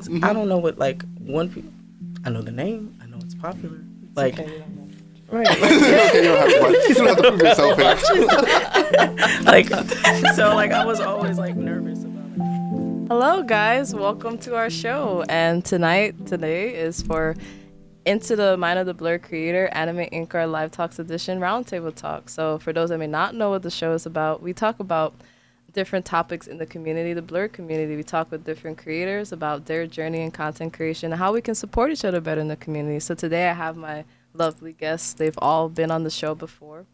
because I don't know what like I know the name. I know it's popular. Like, Okay, you don't know. right. Okay, you don't have to prove yourself here. Like, so like I was always like nervous about it. Hello, guys. Welcome to our show. And today is for Into the Mind of the Blerd Creator, AnimeInkArt Live Talks Edition Roundtable Talk. So for those that may not know what the show is about, we talk about different topics in the community, the Blerd community. We talk with different creators about their journey in content creation and how we can support each other better in the community. So today I have my lovely guests. They've all been on the show before.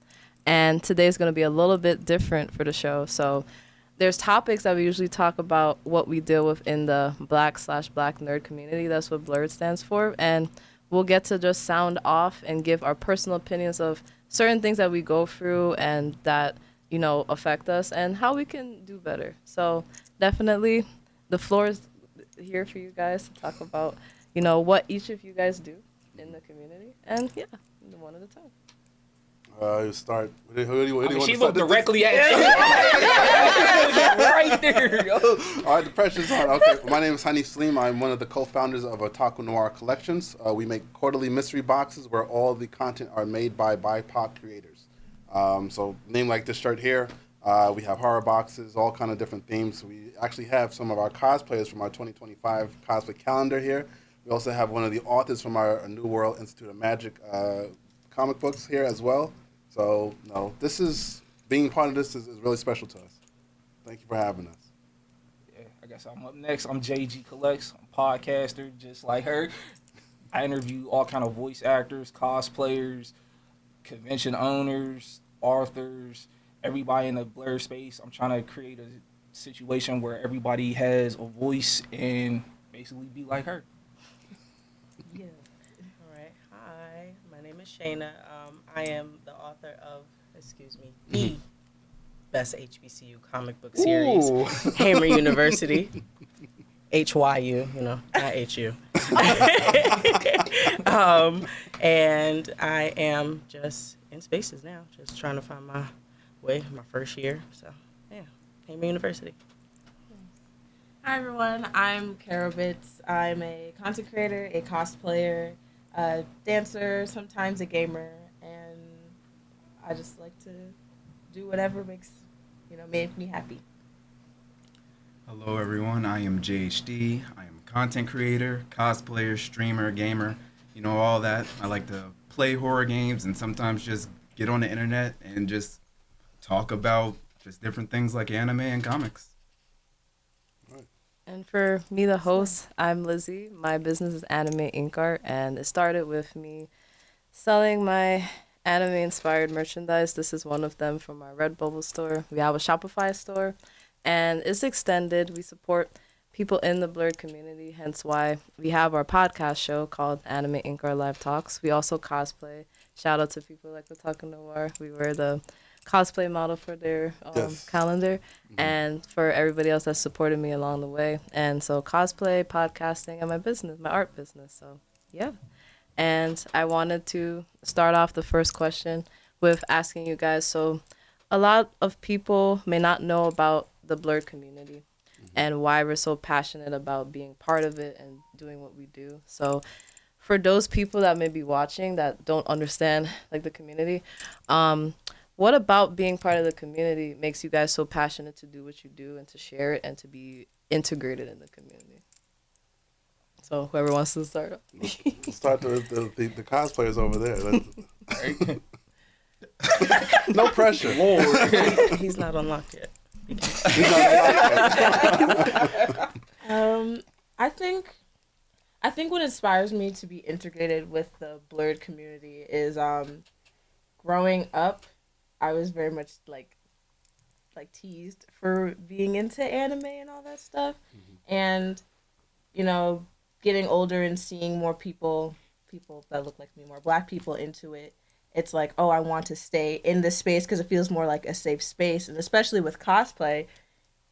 And today's going to be a little bit different for the show. So there's topics that we usually talk about what we deal with in the Black nerd community. That's what Blerd stands for. And we'll get to just sound off and give our personal opinions of certain things that we go through and that, you know, affect us and how we can do better. So definitely the floor is here for you guys to talk about, you know, what each of you guys do in the community. And yeah, one at a time. You start. Who do you want She to looked start? directly at you. Right there. All right, the pressure's on. Okay, my name is Hani Salim. I'm one of the co-founders of Otakunoir Collections. We make quarterly mystery boxes where all the content are made by BIPOC creators. So, name like this shirt here. We have horror boxes, all kind of different themes. We actually have some of our cosplayers from our 2025 cosplay calendar here. We also have one of the authors from our New World Institute of Magic comic books here as well. So, no, being part of this is really special to us. Thank you for having us. Yeah, I guess I'm up next. I'm JG Collects. I'm a podcaster, just like her. I interview all kind of voice actors, cosplayers, convention owners, authors, everybody in the Blerd space. I'm trying to create a situation where everybody has a voice and basically be like her. Yeah. All right. Hi, my name is Shayna. I am the author of, the best HBCU comic book series, Ooh. Hamer University. HYU, you know, not HU. And I am just in spaces now, just trying to find my way, my first year. So, yeah, Hamer University. Hi everyone, I'm Kerobits. I'm a content creator, a cosplayer, a dancer, sometimes a gamer, and I just like to do whatever makes me happy. Hello everyone, I am JeyHD. I am a content creator, cosplayer, streamer, gamer, all that. I like to play horror games and sometimes just get on the internet and just talk about just different things like anime and comics. And for me, the host, I'm Lizzie. My business is AnimeInkArt, and it started with me selling my anime-inspired merchandise. This is one of them from our Redbubble store. We have a Shopify store, and it's extended. We support people in the Blerd community, hence why we have our podcast show called AnimeInkArt Live Talks. We also cosplay. Shout out to people like Otakunoir. We were the cosplay model for their calendar, and for everybody else that supported me along the way. And so cosplay, podcasting, and my business, my art business. So yeah. And I wanted to start off the first question with asking you guys, so a lot of people may not know about the Blerd community and why we're so passionate about being part of it and doing what we do. So for those people that may be watching that don't understand like the community, what about being part of the community makes you guys so passionate to do what you do and to share it and to be integrated in the community? So whoever wants to start. Let's start with the cosplayers over there. No pressure. Lord. He's not unlocked yet. I think what inspires me to be integrated with the Blerd community is growing up, I was very much like teased for being into anime and all that stuff. And, getting older and seeing more people that look like me, more Black people into it, it's like, oh, I want to stay in this space because it feels more like a safe space. And especially with cosplay,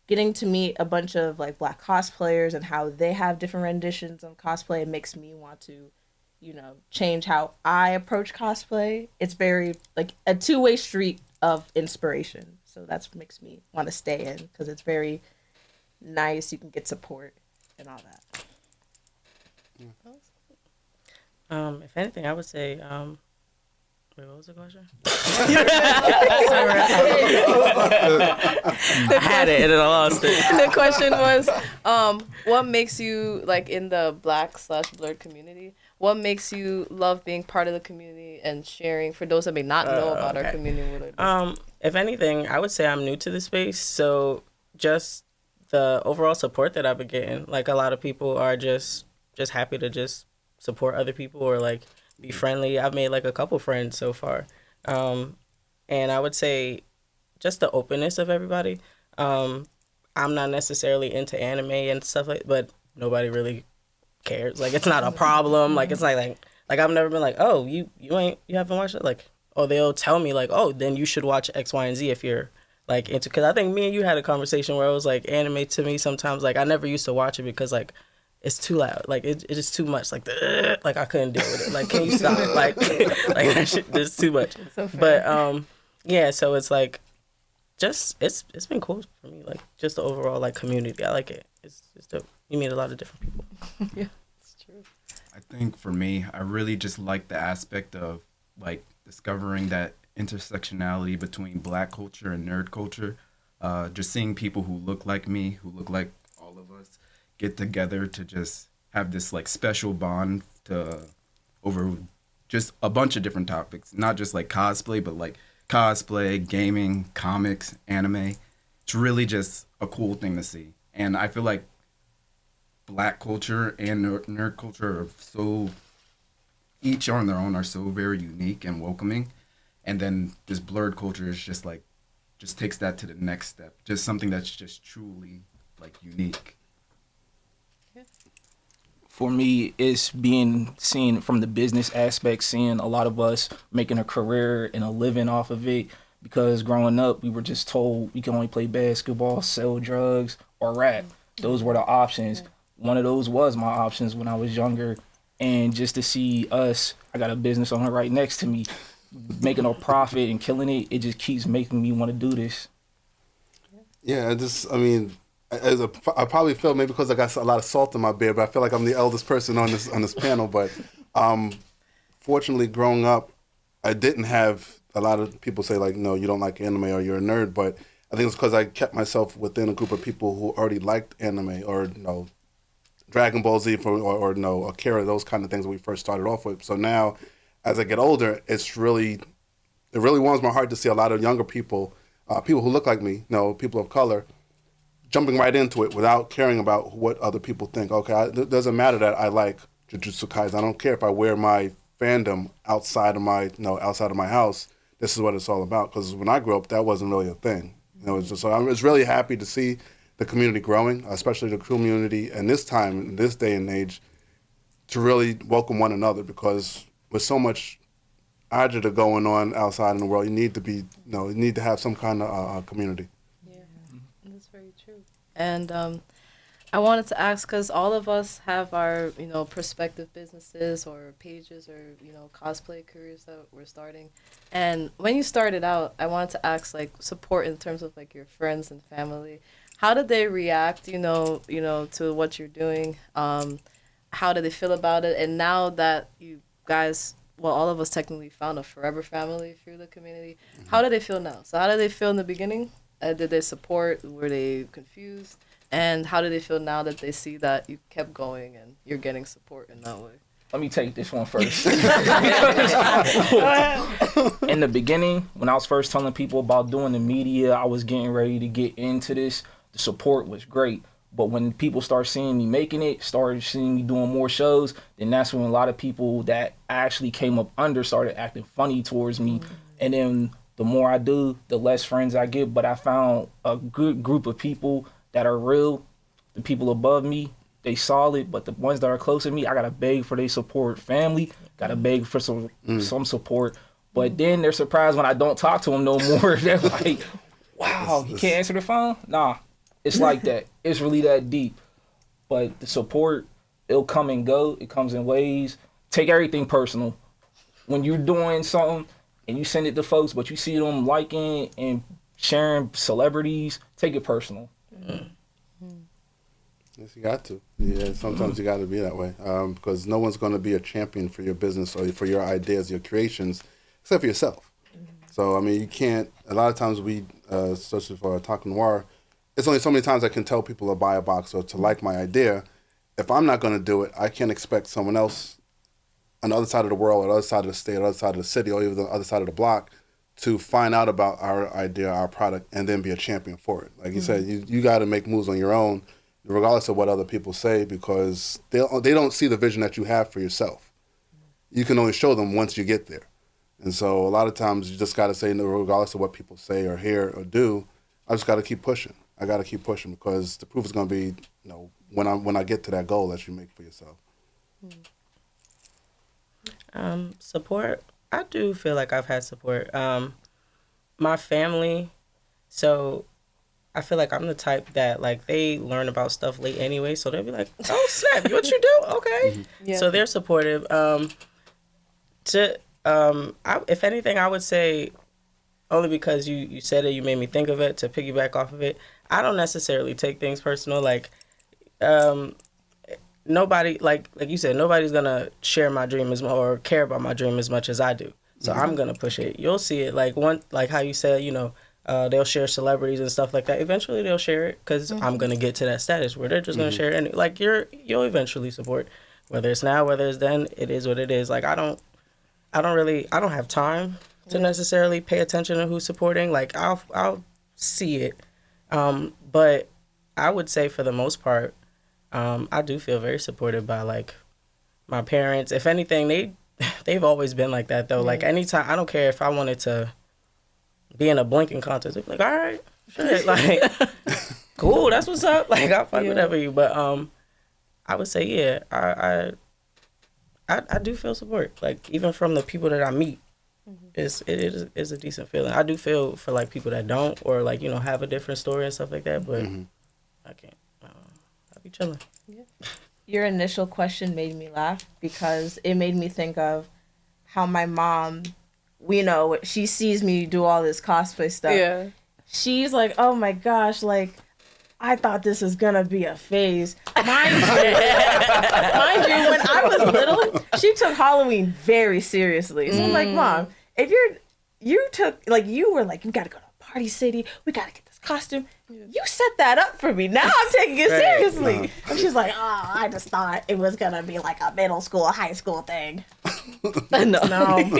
getting to meet a bunch of like Black cosplayers and how they have different renditions of cosplay makes me want to, change how I approach cosplay. It's very like a two-way street of inspiration. So that's what makes me want to stay in because it's very nice. You can get support and all that. If anything, I would say, wait, what was the question? I had it and then I lost it. The question was, what makes you, like, in the Black/Blerd community, what makes you love being part of the community and sharing for those that may not know about our community? What it is? If anything, I would say I'm new to the space, so just the overall support that I've been getting, like a lot of people are just happy to just support other people or like be friendly. I've made like a couple friends so far, and I would say just the openness of everybody. I'm not necessarily into anime and stuff but nobody really cares. Like it's not a problem. Like it's like I've never been like, oh, you haven't watched it. Like, oh, they'll tell me like, oh, then you should watch X, Y, and Z if you're like into. Because I think me and you had a conversation where it was like anime to me sometimes. Like I never used to watch it because like it's too loud. Like it is too much. Like like I couldn't deal with it. Like can you stop? Like like that shit. There's too much. So but yeah. So it's like just it's been cool for me. Like just the overall like community. I like it. It's dope. You meet a lot of different people. Yeah, it's true. I think for me, I really just like the aspect of like discovering that intersectionality between Black culture and nerd culture. Just seeing people who look like me, who look like all of us, get together to just have this like special bond to over just a bunch of different topics, not just like cosplay, but like cosplay, gaming, comics, anime. It's really just a cool thing to see. And I feel like Black culture and nerd culture are so, each on their own are so very unique and welcoming. And then this Blerd culture is just like, just takes that to the next step. Just something that's just truly like unique. For me, it's seen from the business aspect, seeing a lot of us making a career and a living off of it. Because growing up, we were just told we can only play basketball, sell drugs, or rap. Those were the options. One of those was my options when I was younger. And just to see us, I got a business owner right next to me, making a profit and killing it, it just keeps making me want to do this. Yeah, I mean, I probably feel maybe because I got a lot of salt in my beer, but I feel like I'm the eldest person on this panel. But fortunately, growing up, I didn't have a lot of people say like, no, you don't like anime or you're a nerd. But I think it's because I kept myself within a group of people who already liked anime or Dragon Ball Z or Akira, those kind of things that we first started off with. So now, as I get older, it really warms my heart to see a lot of younger people, people who look like me, people of color, jumping right into it without caring about what other people think. Okay, it doesn't matter that I like Jujutsu Kaisen. I don't care if I wear my fandom outside of my house. This is what it's all about. Because when I grew up, that wasn't really a thing. So I was really happy to see the community growing, especially the community in this time, in this day and age, to really welcome one another. Because with so much agita going on outside in the world, you need to have some kind of community. Yeah, that's very true. And I wanted to ask, because all of us have our, prospective businesses or pages or, cosplay careers that we're starting. And when you started out, I wanted to ask, like, support in terms of, like, your friends and family. How did they react, to what you're doing? How did they feel about it? And now that you guys, well, all of us technically found a forever family through the community, how do they feel now? So how did they feel in the beginning? Did they support? Were they confused? And how do they feel now that they see that you kept going and you're getting support in that way? Let me take this one first. In the beginning, when I was first telling people about doing the media, I was getting ready to get into this. The support was great. But when people start seeing me making it, started seeing me doing more shows, then that's when a lot of people that actually came up under started acting funny towards me. And then the more I do, the less friends I get. But I found a good group of people that are real. The people above me, they solid, but the ones that are close to me, I gotta beg for their support. Family, gotta beg for some support. But then they're surprised when I don't talk to them no more. They're like, wow, you can't answer the phone? Nah, it's like that. It's really that deep. But the support, it'll come and go. It comes in waves. Take everything personal. When you're doing something and you send it to folks, but you see them liking and sharing celebrities, take it personal. Yes, you got to. Yeah, sometimes you got to be that way because no one's going to be a champion for your business or for your ideas, your creations, except for yourself. So, I mean, you can't, a lot of times we, especially for Otakunoir, it's only so many times I can tell people to buy a box or to like my idea. If I'm not going to do it, I can't expect someone else on the other side of the world or the other side of the state or the other side of the city or even the other side of the block to find out about our idea, our product, and then be a champion for it. Like you said, you got to make moves on your own, regardless of what other people say, because they don't see the vision that you have for yourself. You can only show them once you get there. And so a lot of times you just got to say, no, regardless of what people say or hear or do, I just got to keep pushing. I got to keep pushing because the proof is going to be, when I get to that goal that you make for yourself. Support. I do feel like I've had support. My family, so I feel like I'm the type that like they learn about stuff late anyway, so they'll be like, "Oh snap, what you do? Okay." Yeah. So they're supportive. If anything, I would say only because you said it, you made me think of it. To piggyback off of it, I don't necessarily take things personal. Like, nobody, like you said, nobody's gonna share my dream or care about my dream as much as I do. So I'm gonna push it. You'll see it. Like how you said, they'll share celebrities and stuff like that. Eventually they'll share it because I'm gonna get to that status where they're just gonna share it. And like you'll eventually support, whether it's now, whether it's then. It is what it is. Like I don't have time to necessarily pay attention to who's supporting. Like I'll see it, but I would say for the most part, I do feel very supported by like my parents. If anything, they've always been like that though. Like anytime, I don't care if I wanted to be in a blinking contest, they'd be like, all right, shit, like cool, that's what's up. Like I'll fight whatever you. But I would say I do feel support. Like even from the people that I meet, it is a decent feeling. I do feel for like people that don't or like have a different story and stuff like that. But I can't. I'll be chilling. Yeah. Your initial question made me laugh because it made me think of how my mom, she sees me do all this cosplay stuff. Yeah. She's like, oh my gosh, like, I thought this was gonna be a phase. Mind you, when I was little, she took Halloween very seriously. So I'm like, Mom, if you were like, you gotta go to Party City, we gotta get this costume. You set that up for me. Now I'm taking it seriously. And she's like, oh, I just thought it was gonna be like a middle school, high school thing. No.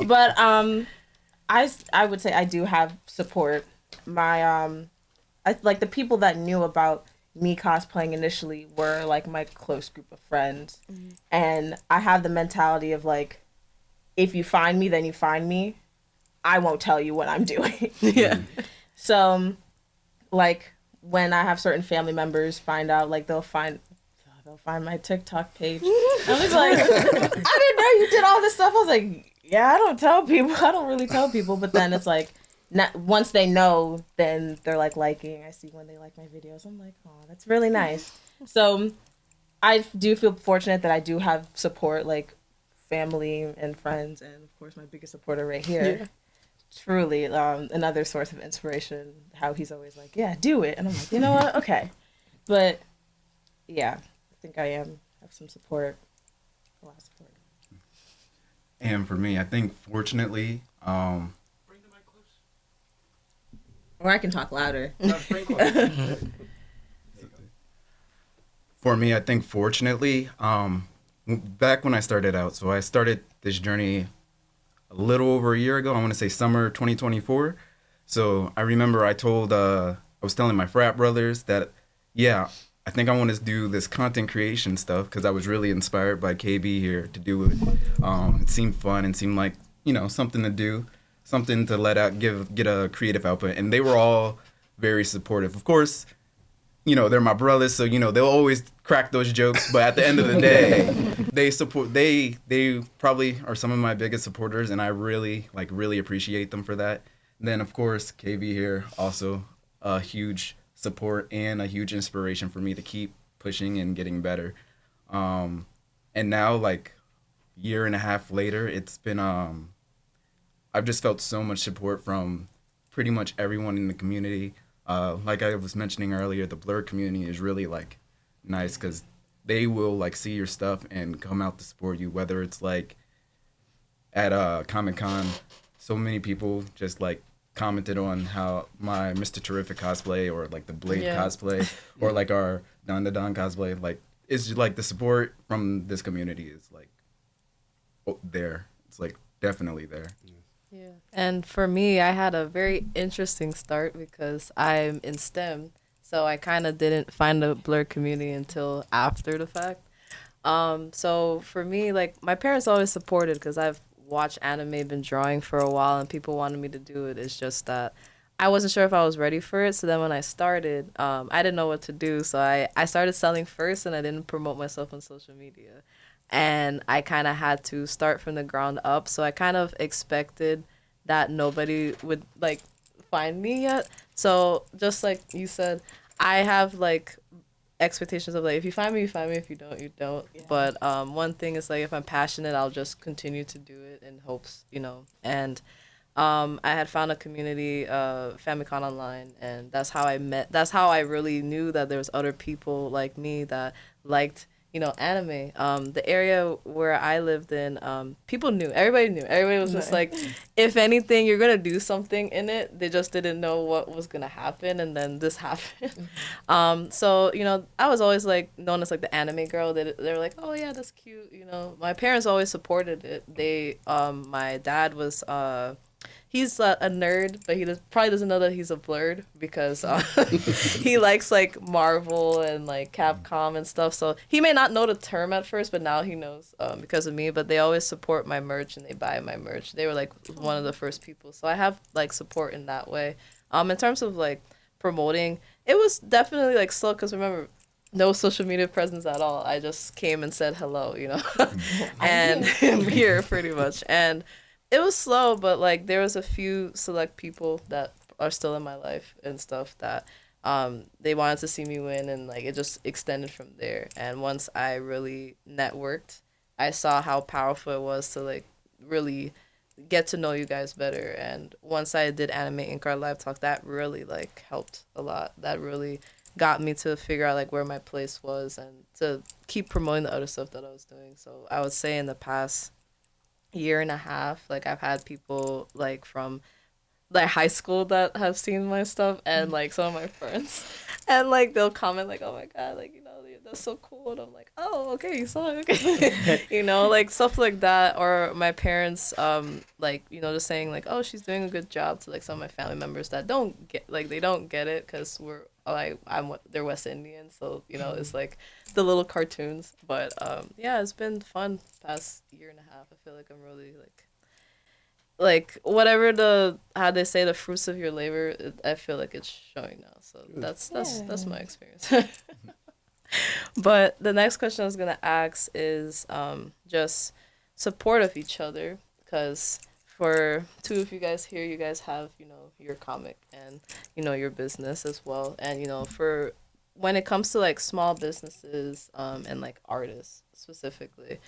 But I would say I do have support. My like the people that knew about me cosplaying initially were like my close group of friends. And I have the mentality of like, if you find me, then you find me. I won't tell you what I'm doing. So like when I have certain family members find out, like they'll find my TikTok page. I'm just like, I didn't know you did all this stuff. I was like, yeah, I don't really tell people. But then it's like, once they know, then they're like liking. I see when they like my videos. I'm like, oh, that's really nice. So I do feel fortunate that I do have support, like family and friends, and of course my biggest supporter right here. Yeah. Truly, another source of inspiration. How he's always like, yeah, do it, and I'm like, you know what, okay. But yeah, I think I have some support, a lot of support. And for me, I think fortunately, Bring the mic close. Or I can talk louder. No, bring close. For me, I think fortunately, back when I started out, so I started this journey a little over a year ago. I want to say summer 2024. So I remember I was telling my frat brothers that, yeah, I think I want to do this content creation stuff because I was really inspired by KB here to do it. It seemed fun and seemed like, something to do, something to let out, get a creative output. And they were all very supportive. Of course, they're my brothers, so, they'll always crack those jokes. But at the end of the day, they probably are some of my biggest supporters, and I really appreciate them for that. And then, of course, KB here, also a huge support and a huge inspiration for me to keep pushing and getting better. And now, like, year and a half later, it's been, I've just felt so much support from pretty much everyone in the community. Like I was mentioning earlier, the Blerd community is really like nice because they will like see your stuff and come out to support you, whether it's like at Comic-Con, so many people just like commented on how my Mr. Terrific cosplay or like the Blade cosplay or like our Don the Don cosplay, like it's just, like the support from this community is like there. It's like definitely there. Yeah. And for me, I had a very interesting start because I'm in STEM. So I kind of didn't find the Blerd community until after the fact. So for me, like my parents always supported because I've watched anime, been drawing for a while, and people wanted me to do it. It's just that I wasn't sure if I was ready for it. So then when I started, I didn't know what to do. So I started selling first, and I didn't promote myself on social media. And I kind of had to start from the ground up. So I kind of expected that nobody would like find me yet. So just like you said, I have like expectations of like if you find me, you find me. If you don't, you don't. Yeah. But one thing is like if I'm passionate, I'll just continue to do it in hopes, you know. And I had found a community, Famicom Online, and that's how I met. That's how I really knew that there was other people like me that liked, you know, anime. The area where I lived in, people knew. Everybody knew. Everybody was just like, if anything, you're gonna do something in it. They just didn't know what was gonna happen, and then this happened. So you know, I was always like known as like the anime girl. They were like, oh yeah, that's cute. You know, my parents always supported it. They, my dad was he's a nerd, but he probably doesn't know that he's a Blerd because he likes like Marvel and like Capcom and stuff. So he may not know the term at first, but now he knows because of me. But they always support my merch and they buy my merch. They were like one of the first people. So I have like support in that way. In terms of like promoting, it was definitely like slow because remember, no social media presence at all. I just came and said hello, you know, and I'm here pretty much. And it was slow, but like there was a few select people that are still in my life and stuff that they wanted to see me win, and like it just extended from there. And once I really networked, I saw how powerful it was to like really get to know you guys better. And once I did AnimeInkArt live talk, that really like helped a lot. That really got me to figure out like where my place was and to keep promoting the other stuff that I was doing. So I would say in the past year and a half, like I've had people like from like high school that have seen my stuff and like some of my friends, and like they'll comment like, oh my god, like, you know, that's so cool. And I'm like, oh, okay, you saw it, okay. You know, like stuff like that. Or my parents like, you know, just saying like, oh, she's doing a good job to like some of my family members that don't get like they don't get it because we're like they're West Indian, so you know it's like the little cartoons. But yeah, it's been fun past year and a half. I feel like I'm really like whatever the how they say the fruits of your labor, I feel like it's showing now. So that's my experience. But the next question I was gonna ask is just support of each other, because for two of you guys here, you guys have, you know, your comic and, you know, your business as well. And, you know, for when it comes to like small businesses and like artists specifically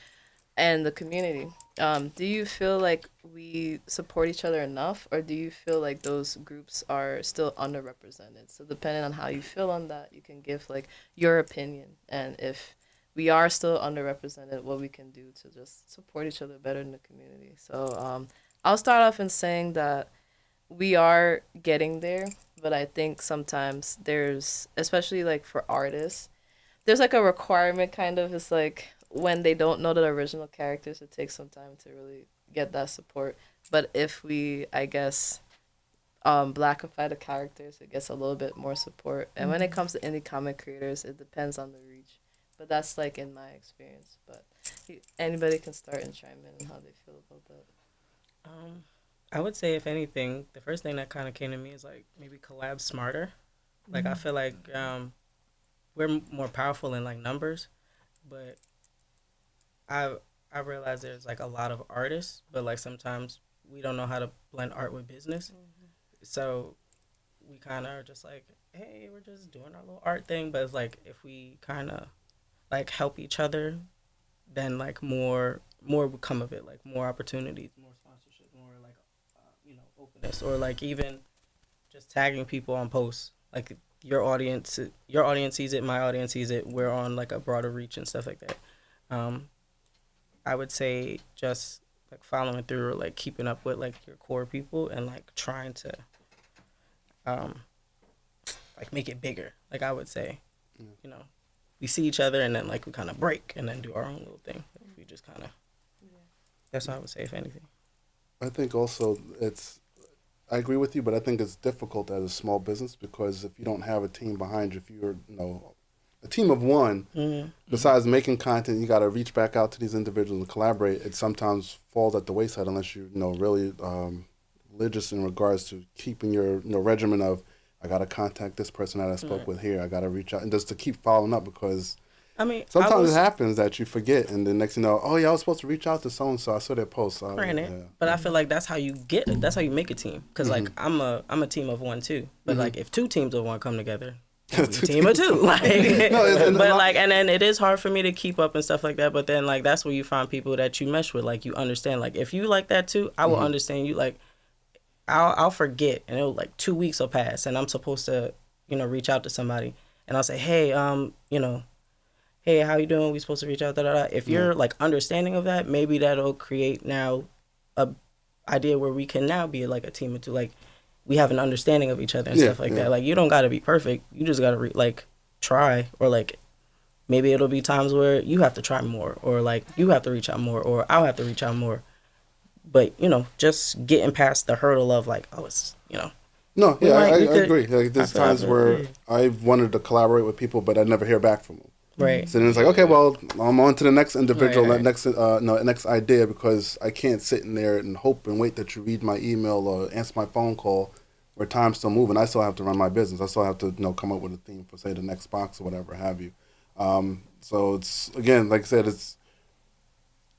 and the community, do you feel like we support each other enough, or do you feel like those groups are still underrepresented? So depending on how you feel on that, you can give like your opinion, and if we are still underrepresented, what we can do to just support each other better in the community. So I'll start off in saying that we are getting there, but I think sometimes there's, especially like for artists, there's like a requirement kind of. It's like when they don't know the original characters, it takes some time to really get that support. But if we, I guess, blackify the characters, it gets a little bit more support. And when it comes to indie comic creators, it depends on the reach. But that's like in my experience. But anybody can start and chime in on how they feel about that. I would say, if anything, the first thing that kind of came to me is like maybe collab smarter. Like I feel like we're more powerful in like numbers, but I realize there's like a lot of artists, but like sometimes we don't know how to blend art with business. So we kind of are just like, hey, we're just doing our little art thing. But it's like if we kind of like help each other, then like more would come of it, like more opportunities, more sponsorship, more like you know, openness, or like even just tagging people on posts. Like your audience sees it, my audience sees it, we're on like a broader reach and stuff like that. I would say just like following through or like keeping up with like your core people and like trying to like make it bigger. Like I would say, you know, we see each other and then like we kind of break and then do our own little thing. We just kind of, that's what I would say if anything. I think also I agree with you, but I think it's difficult as a small business because if you don't have a team behind you, if you're, a team of one, besides making content, you got to reach back out to these individuals and collaborate. It sometimes falls at the wayside unless you really religious in regards to keeping your regimen of, I got to contact this person that I spoke with here. I got to reach out and just to keep following up because I mean, sometimes it happens that you forget and the next thing you know, oh yeah, I was supposed to reach out to so and so. I saw their post. Granted, but I feel like that's how you make a team. Because like I'm a team of one too. But like if two teams of one come together, a team of two. Like, and then it is hard for me to keep up and stuff like that. But then like that's where you find people that you mesh with. Like you understand. Like if you like that too, I will understand you. Like I'll forget, and it'll like 2 weeks will pass, and I'm supposed to reach out to somebody, and I'll say, hey, hey, how you doing? We supposed to reach out. Da, da, da. If you're like understanding of that, maybe that'll create now a idea where we can now be like a team of two. Like we have an understanding of each other and stuff like that. Like you don't got to be perfect. You just got to try, or like maybe it'll be times where you have to try more, or like you have to reach out more, or I'll have to reach out more. But just getting past the hurdle of like, oh, it's No, yeah, I agree. Like there's times where I've wanted to collaborate with people, but I never hear back from them. Right. So then it's like, okay, well, I'm on to the next individual, next idea, because I can't sit in there and hope and wait that you read my email or answer my phone call where time's still moving. I still have to run my business. I still have to, come up with a theme for, say, the next box or whatever have you. So it's, again, like I said,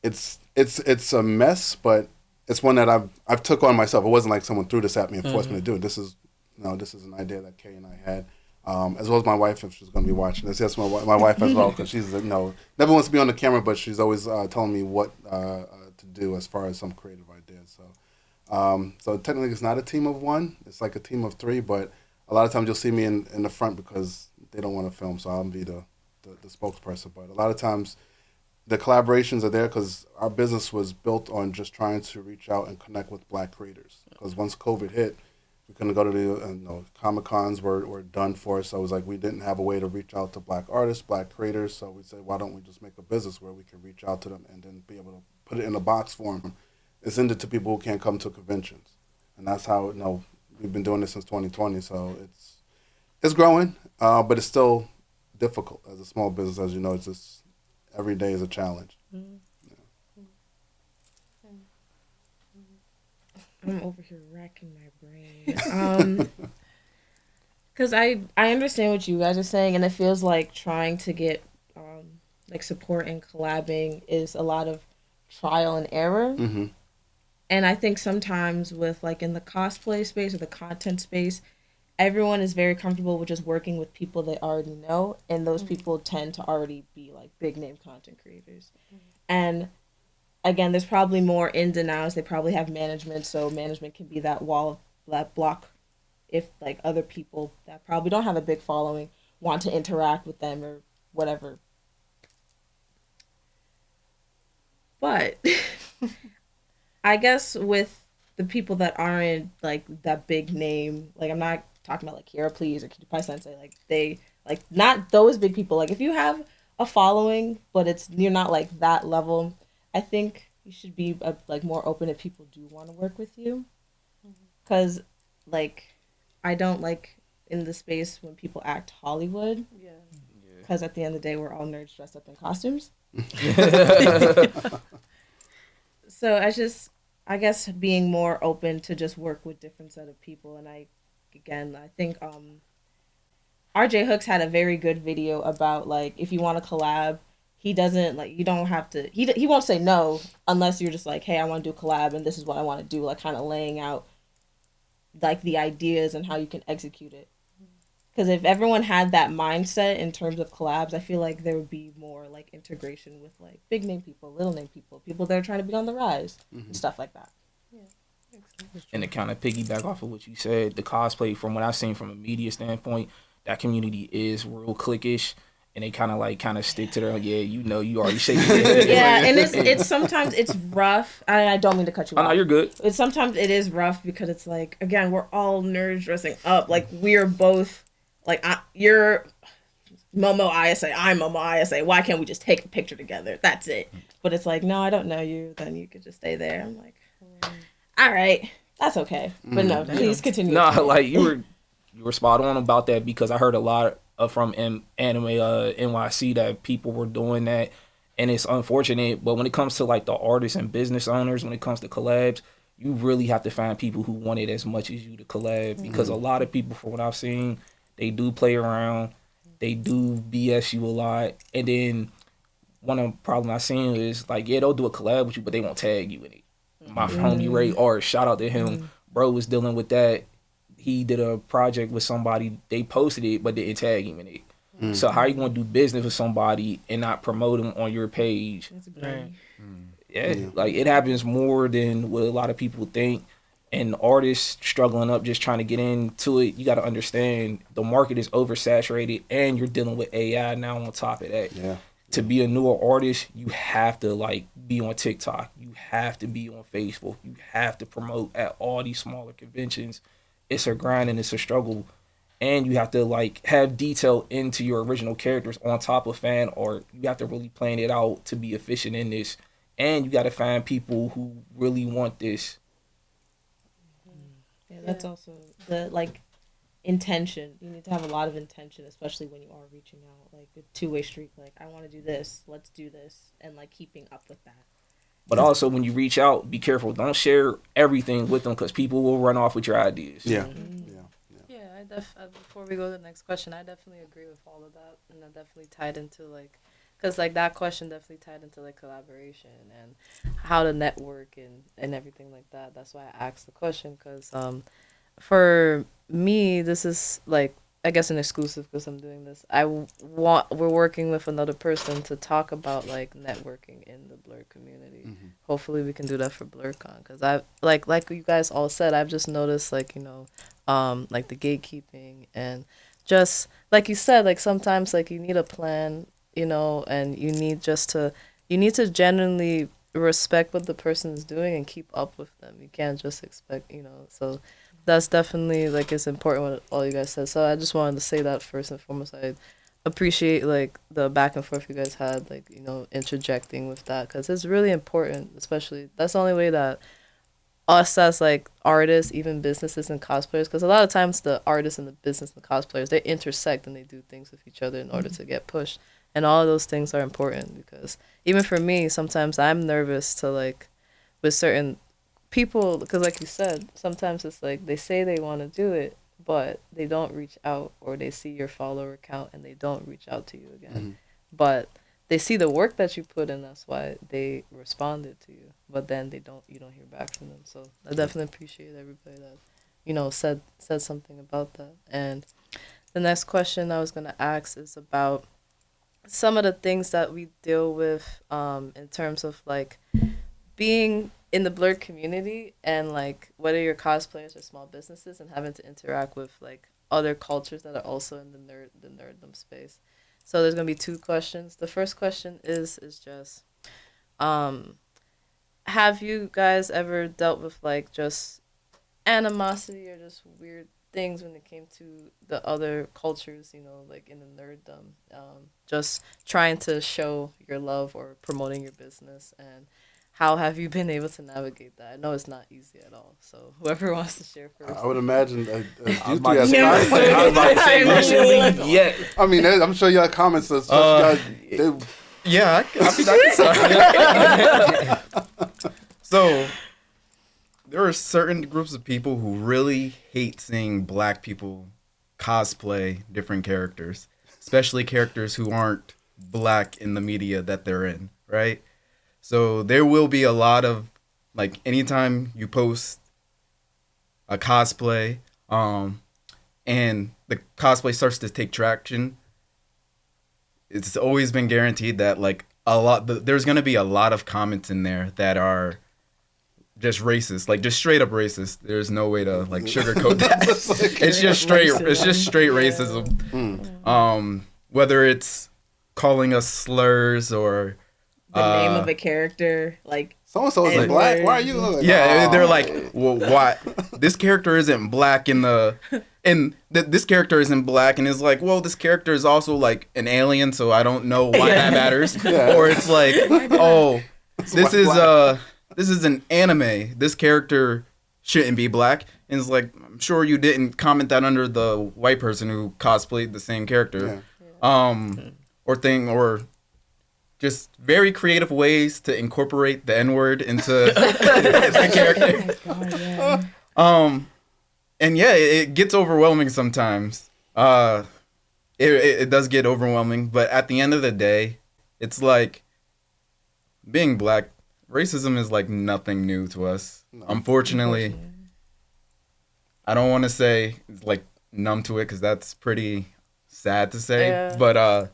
it's a mess, but it's one that I've took on myself. It wasn't like someone threw this at me and forced me to do it. This is an idea that Kay and I had. As well as my wife, if she's going to be watching this. Yes, my wife as well, because she's never wants to be on the camera, but she's always telling me what to do as far as some creative ideas. So technically, it's not a team of one; it's like a team of three. But a lot of times, you'll see me in the front because they don't want to film, so I'll be the spokesperson. But a lot of times, the collaborations are there because our business was built on just trying to reach out and connect with Black creators. Because once COVID hit, we couldn't go to the Comic-Cons were done for us. So it was like we didn't have a way to reach out to Black artists, Black creators. So we said, why don't we just make a business where we can reach out to them and then be able to put it in a box form and send it to people who can't come to conventions. And that's how we've been doing this since 2020. So it's growing, but it's still difficult as a small business. As you know, it's just every day is a challenge. I'm over here racking my brain. Because I understand what you guys are saying, and it feels like trying to get like support and collabing is a lot of trial and error. Mm-hmm. And I think sometimes with like in the cosplay space or the content space, everyone is very comfortable with just working with people they already know, and those people tend to already be like big name content creators. And again, there's probably more ins and outs. They probably have management, so management can be that wall, that block if like other people that probably don't have a big following want to interact with them or whatever. But I guess with the people that aren't like that big name, like I'm not talking about like Kira Please or Cutie Pie Sensei, like they like not those big people. Like if you have a following, but you're not like that level, I think you should be like more open if people do want to work with you. Because like I don't like in the space when people act Hollywood. Yeah. Because at the end of the day, we're all nerds dressed up in costumes. So I guess being more open to just work with different set of people. And I think RJ Hooks had a very good video about like if you want to collab, he doesn't like you don't have to he won't say no unless you're just like, hey, I want to do a collab and this is what I want to do, like kind of laying out like the ideas and how you can execute it. Because if everyone had that mindset in terms of collabs, I feel like there would be more like integration with like big name people, little name people that are trying to be on the rise, and stuff like that. And to kind of piggyback off of what you said, the cosplay, from what I've seen from a media standpoint, that community is real cliquish. And they kind of stick to their, you already shaking your head. Yeah, and it's sometimes it's rough. I don't mean to cut you off. Oh, no, you're good. Sometimes it is rough because it's like, again, we're all nerds dressing up. Like, we're both, like, you're Momo ISA, I'm Momo ISA. Why can't we just take a picture together? That's it. But it's like, no, I don't know you. Then you could just stay there. I'm like, all right, that's okay. But no, please continue. No, like, you were spot on about that, because I heard a lot from Anime NYC that people were doing that, and it's unfortunate. But when it comes to like the artists and business owners, when it comes to collabs, you really have to find people who want it as much as you to collab, because a lot of people, from what I've seen, they do play around, they do BS you a lot, and then one of the problems I've seen is like, they'll do a collab with you, but they won't tag you in it. My homie Ray Art, shout out to him, bro, was dealing with that. He did a project with somebody, they posted it, but didn't tag him in it. So how you gonna do business with somebody and not promote them on your page? Yeah, like, it happens more than what a lot of people think. And artists struggling up, just trying to get into it, you got to understand the market is oversaturated, and you're dealing with AI now on top of that. Yeah. To be a newer artist, you have to like be on TikTok, you have to be on Facebook, you have to promote at all these smaller conventions. It's a grind and it's a struggle, and you have to like have detail into your original characters on top of fan art. You have to really plan it out to be efficient in this, and you got to find people who really want this. Yeah, that's also the like intention. You need to have a lot of intention, especially when you are reaching out, like a two-way street. Like, I want to do this, let's do this, and like keeping up with that. But also, when you reach out, be careful. Don't share everything with them, because people will run off with your ideas. Yeah. Before we go to the next question, I definitely agree with all of that, and that definitely tied into like, because like that question definitely tied into like collaboration and how to network and everything like that. That's why I asked the question, because for me, this is like, I guess, an exclusive, because I'm doing this. We're working with another person to talk about like networking in the Blerd community. Hopefully we can do that for BlerdCon, because I like you guys all said, I've just noticed like, like the gatekeeping, and just like you said, like sometimes like you need a plan, and you need to genuinely respect what the person is doing and keep up with them. You can't just expect, so that's definitely like, it's important what all you guys said. So I just wanted to say that first and foremost. I appreciate like the back and forth you guys had, like, interjecting with that, because it's really important. Especially, that's the only way that us as like artists, even businesses and cosplayers, because a lot of times the artists and the business and the cosplayers, they intersect and they do things with each other in order to get pushed. And all of those things are important, because even for me, sometimes I'm nervous to like, with certain people, because like you said, sometimes it's like they say they want to do it, but they don't reach out, or they see your follower count and they don't reach out to you again. But they see the work that you put in, that's why they responded to you. But then you don't hear back from them. So I definitely appreciate everybody that said something about that. And the next question I was gonna ask is about some of the things that we deal with in terms of like being in the Blerd community, and like whether you're cosplayers or small businesses, and having to interact with like other cultures that are also in the nerddom space. So there's gonna be two questions. The first question is just, have you guys ever dealt with like just animosity or just weird things when it came to the other cultures, like in the nerddom, just trying to show your love or promoting your business, and how have you been able to navigate that? I know it's not easy at all. So whoever wants to share first. I would imagine you three as I was about to say, yeah. I mean, I'm sure you have comments. So Yeah, I can. So there are certain groups of people who really hate seeing black people cosplay different characters, especially characters who aren't black in the media that they're in, right? So there will be a lot of, like, anytime you post a cosplay, and the cosplay starts to take traction, it's always been guaranteed that like there's going to be a lot of comments in there that are just racist, like just straight up racist. There's no way to like sugarcoat that. It's just straight. It's just straight racism. Whether it's calling us slurs or The name of a character, like So-and-so isn't black. Why are you? Like, they're like, well, why? This character isn't black in the... And this character isn't black, and it's like, well, this character is also like an alien, so I don't know why that matters. Or it's like, oh, this is an anime. This character shouldn't be black. And it's like, I'm sure you didn't comment that under the white person who cosplayed the same character. Or just very creative ways to incorporate the N-word into the character. oh my God, yeah. And yeah, it gets overwhelming sometimes. It does get overwhelming, but at the end of the day, it's like being black, racism is like nothing new to us. No. Unfortunately, I don't want to say like numb to it because that's pretty sad to say, but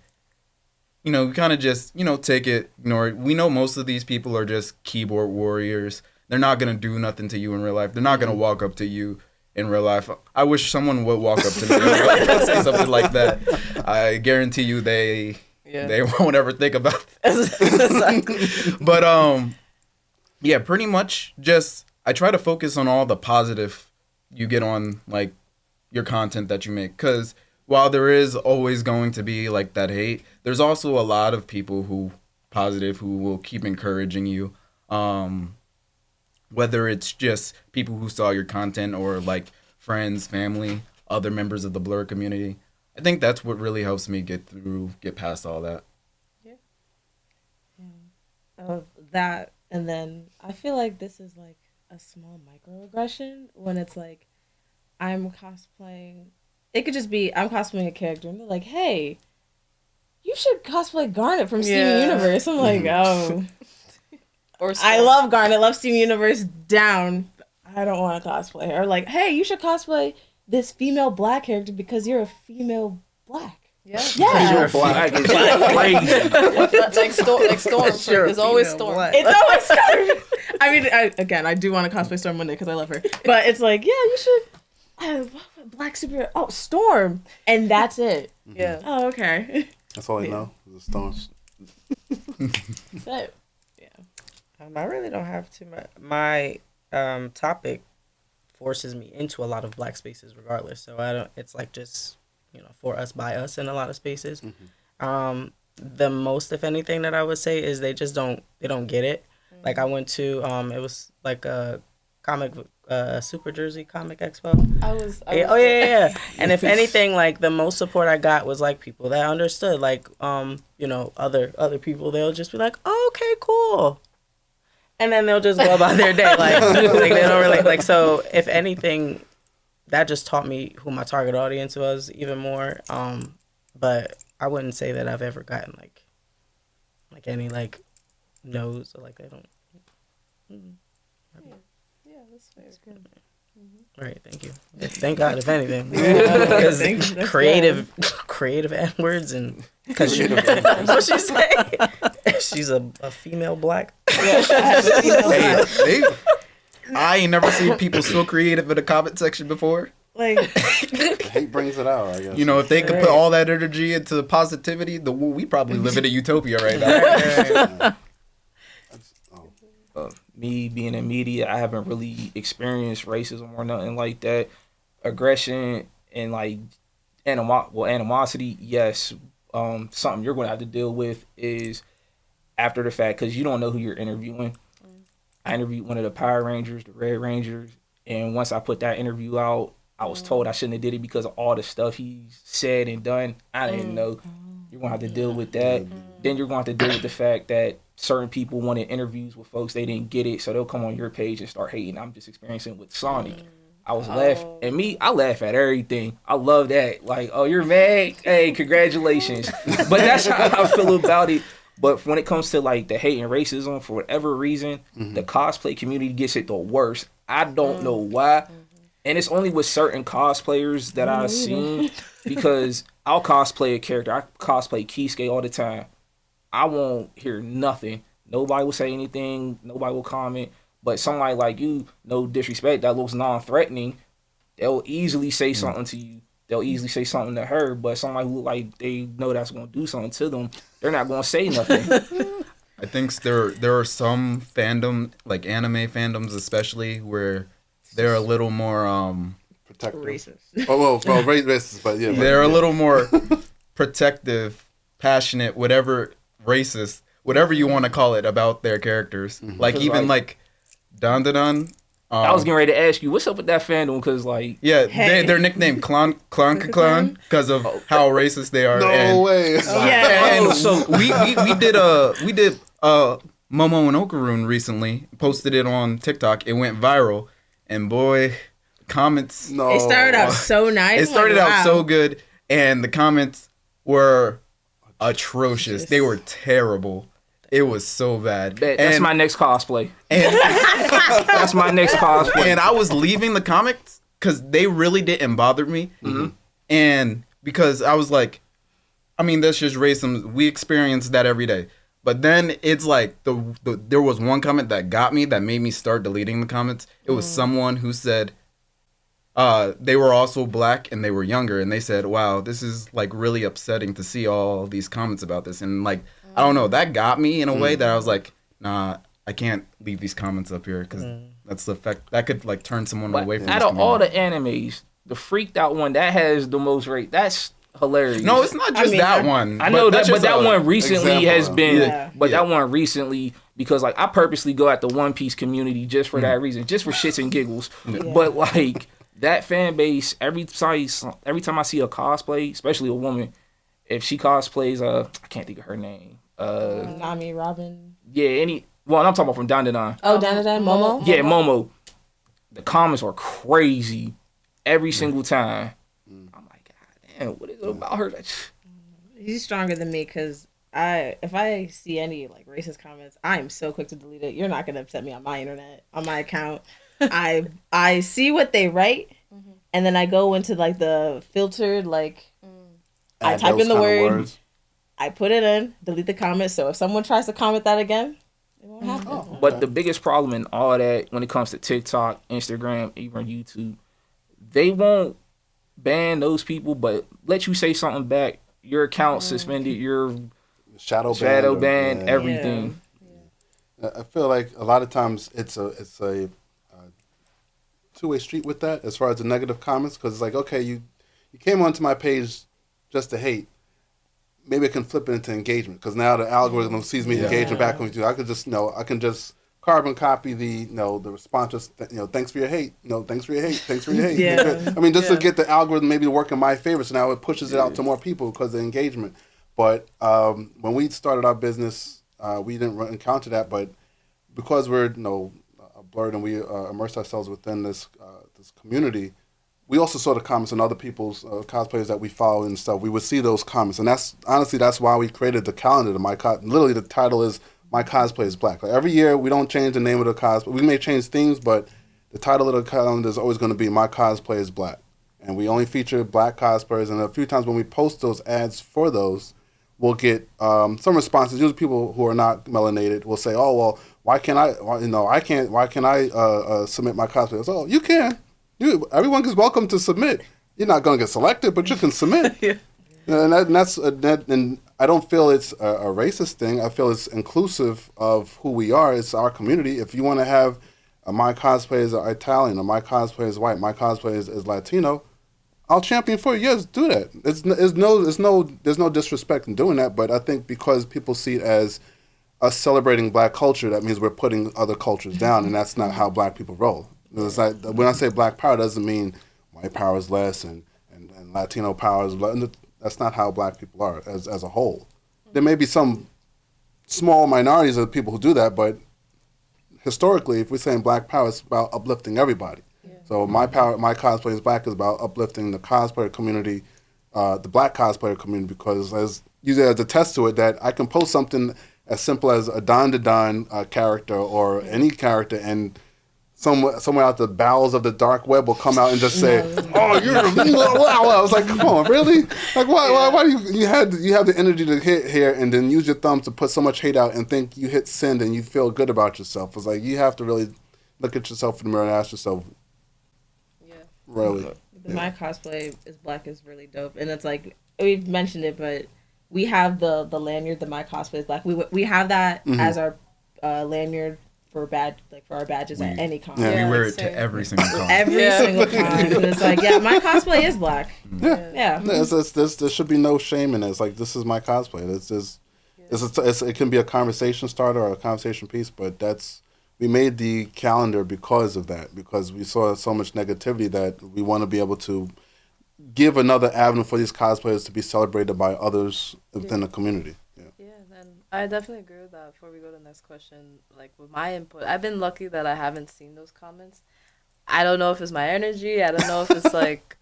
you know, we kind of just, you know, take it, ignore it. We know most of these people are just keyboard warriors. They're not going to do nothing to you in real life. They're not going to walk up to you in real life. I wish someone would walk up to me and say something like that. I guarantee you they won't ever think about it. But yeah, pretty much just I try to focus on all the positive you get on like your content that you make, because while there is always going to be like that hate, there's also a lot of people who will keep encouraging you. Whether it's just people who saw your content or like friends, family, other members of the Blerd community. I think that's what really helps me get past all that. That, and then I feel like this is like a small microaggression when it's like I'm cosplaying. It could just be I'm cosplaying a character and they're like, hey, you should cosplay Garnet from Steven Universe. I'm like, oh. I love Garnet, love Steven Universe down. I don't want to cosplay her. Or like, hey, you should cosplay this female black character because you're a female black. Yeah. You're black. It's crazy. like Storm. There's always Storm. It's always Storm. I mean, I do want to cosplay Storm one day because I love her. But it's like, yeah, you should. Black superhero. Oh, Storm. And that's it. Mm-hmm. Yeah. Oh, okay. That's all I know. Is a Storm. So, I really don't have too much. My topic forces me into a lot of black spaces regardless. So I don't. It's like just, you know, for us by us in a lot of spaces. Mm-hmm. The most, if anything, that I would say is they don't get it. Mm-hmm. Like I went to it was like a comic Super Jersey Comic Expo. Yeah. And if anything, like the most support I got was like people that understood, like you know, other people, they'll just be like, oh, okay, cool. And then they'll just go about their day like they don't really like. So if anything, that just taught me who my target audience was even more. But I wouldn't say that I've ever gotten like any like no's or like they don't. Yeah, that's good. Mm-hmm. Right, thank you. Thank God, if anything, because creative N-words and because what she say? She's a female black. Hey, I ain't never seen people so creative in the comment section before. Like, hate brings it out, I guess. You know, if they could put all that energy into positivity, we probably live in a utopia right now. Me being in media, I haven't really experienced racism or nothing like that. Aggression and like animosity, yes. Something you're going to have to deal with is after the fact, because you don't know who you're interviewing. I interviewed one of the Power Rangers, the Red Rangers, and once I put that interview out, I was told I shouldn't have did it because of all the stuff he said and done. I didn't know. You're going to have to deal with that. Then you're going to have to deal with the fact that certain people wanted interviews with folks, they didn't get it, so they'll come on your page and start hating. I'm just experiencing with Sonic. I was laughing. And me, I laugh at everything. I love that. Like, oh, you're mad? Hey, congratulations. But that's how I feel about it. But when it comes to like the hate and racism, for whatever reason, the cosplay community gets it the worst. I don't know why. And it's only with certain cosplayers that I've seen, because I'll cosplay a character. I cosplay Kisuke all the time. I won't hear nothing. Nobody will say anything. Nobody will comment. But somebody like you, no disrespect, that looks non-threatening, they'll easily say something to you. They'll easily say something to her. But somebody who look like they know that's going to do something to them, they're not going to say nothing. I think there are some fandom, like anime fandoms especially, where they're a little more Protective. Racist. Oh well, racist, but yeah. they're a little more protective, passionate, whatever, racist, whatever you want to call it about their characters. Like even like Dan. I was getting ready to ask you, what's up with that fandom? Because like, Yeah, Hey. they're nicknamed Clon because of how racist they are. No way. Yeah. And so we did Momo and Okarun recently, posted it on TikTok. It went viral, and boy, comments. No. It started out so nice. It started like, out wow. so good, and the comments were atrocious. They were terrible. It was so bad. that's my next cosplay. And That's my next cosplay. and I was leaving the comics because they really didn't bother me. And because I was like, I mean, that's just racism. We experience that every day. But then it's like there was one comment that got me, that made me start deleting the comments. It was someone who said they were also black and they were younger, and they said, wow, this is like really upsetting to see all these comments about this. And like, I don't know, that got me in a way that I was like, nah, I can't leave these comments up here because that's the effect that could like turn someone But away from out this of all community. the animes, the freaked out one that has the most rate, that's hilarious. No, it's not just mean, that one. I know that's that, but just that a- one recently example. has been. Yeah. But Yeah. that one recently, because like I purposely go at the One Piece community just for that reason, just for shits and giggles. But like that fan base, every time I see a cosplay, especially a woman, if she cosplays, I can't think of her name. Nami, Robin. Yeah, well, I'm talking about from Don. Oh, Danadan, Momo. Yeah, Momo. The comments are crazy every single time. I'm like, God damn, what is it about her? He's stronger than me because if I see any like racist comments, I am so quick to delete it. You're not gonna upset me on my internet, on my account. I see what they write, and then I go into like the filtered like. I Add type those in the kind of word. words. I put it in, delete the comment. So if someone tries to comment that again, it won't happen. Oh, But okay. the biggest problem in all that, when it comes to TikTok, Instagram, even YouTube, they won't ban those people, but let you say something back. Your account suspended, your shadow ban, yeah. everything. I feel like a lot of times it's a two-way street with that as far as the negative comments, because it's like, okay, you came onto my page just to hate. Maybe I can flip it into engagement, because now the algorithm sees me engaging back with you. I could just I can just carbon copy the the response. Just thanks for your hate. Thanks for your hate. Thanks for your hate. Yeah. I mean, just to get the algorithm maybe to work in my favor, so now it pushes it out to more people because of the engagement. But when we started our business, we didn't encounter that. But because we're Blerd and we immersed ourselves within this community, we also saw the comments on other people's cosplayers that we follow and stuff. We would see those comments, and that's why we created the calendar. Literally, the title is "My Cosplay is Black." Like every year, we don't change the name of the cosplay. We may change themes, but the title of the calendar is always going to be "My Cosplay is Black," and we only feature black cosplayers. And a few times when we post those ads for those, we'll get some responses. Usually, people who are not melanated will say, "Oh, well, why can't I? Why can't I submit my cosplay?" I say, "Oh, you can." Everyone is welcome to submit. You're not going to get selected, but you can submit. And I don't feel it's a racist thing. I feel it's inclusive of who we are. It's our community. If you want to have my cosplay is Italian, or my cosplay is white, my cosplay is Latino, I'll champion for you. Yes, do that. There's no disrespect in doing that. But I think because people see it as us celebrating black culture, that means we're putting other cultures down, and that's not how black people roll. It's like, when I say black power, it doesn't mean white power is less and Latino power is less. That's not how black people are as a whole. There may be some small minorities of people who do that, but historically, if we're saying black power, it's about uplifting everybody. Yeah. So my cosplay is black is about uplifting the cosplayer community, the black cosplayer community, because as a test to it, that I can post something as simple as a Don character or any character, and somewhere out the bowels of the dark web will come out and just say, "Oh, you're a wow." I was like, "Come on, really? Like, why do you have the energy to hit here and then use your thumb to put so much hate out and think you hit send and you feel good about yourself?" It's like you have to really look at yourself in the mirror and ask yourself, Yeah. really? My cosplay is black is really dope, and it's like we've mentioned it, but we have the lanyard. The my cosplay is black. We have that as our lanyard for for our badges at any con. We wear it same. to every single con. Every single con. And it's like, yeah, my cosplay is black. Yeah. There should be no shame in it. It's like, this is my cosplay. It's just, it can be a conversation starter or a conversation piece, but we made the calendar because of that, because we saw so much negativity that we want to be able to give another avenue for these cosplayers to be celebrated by others within the community. Yeah, and I definitely agree with that. Before we go to the next question, like with my input, I've been lucky that I haven't seen those comments. I don't know if it's my energy. I don't know if it's like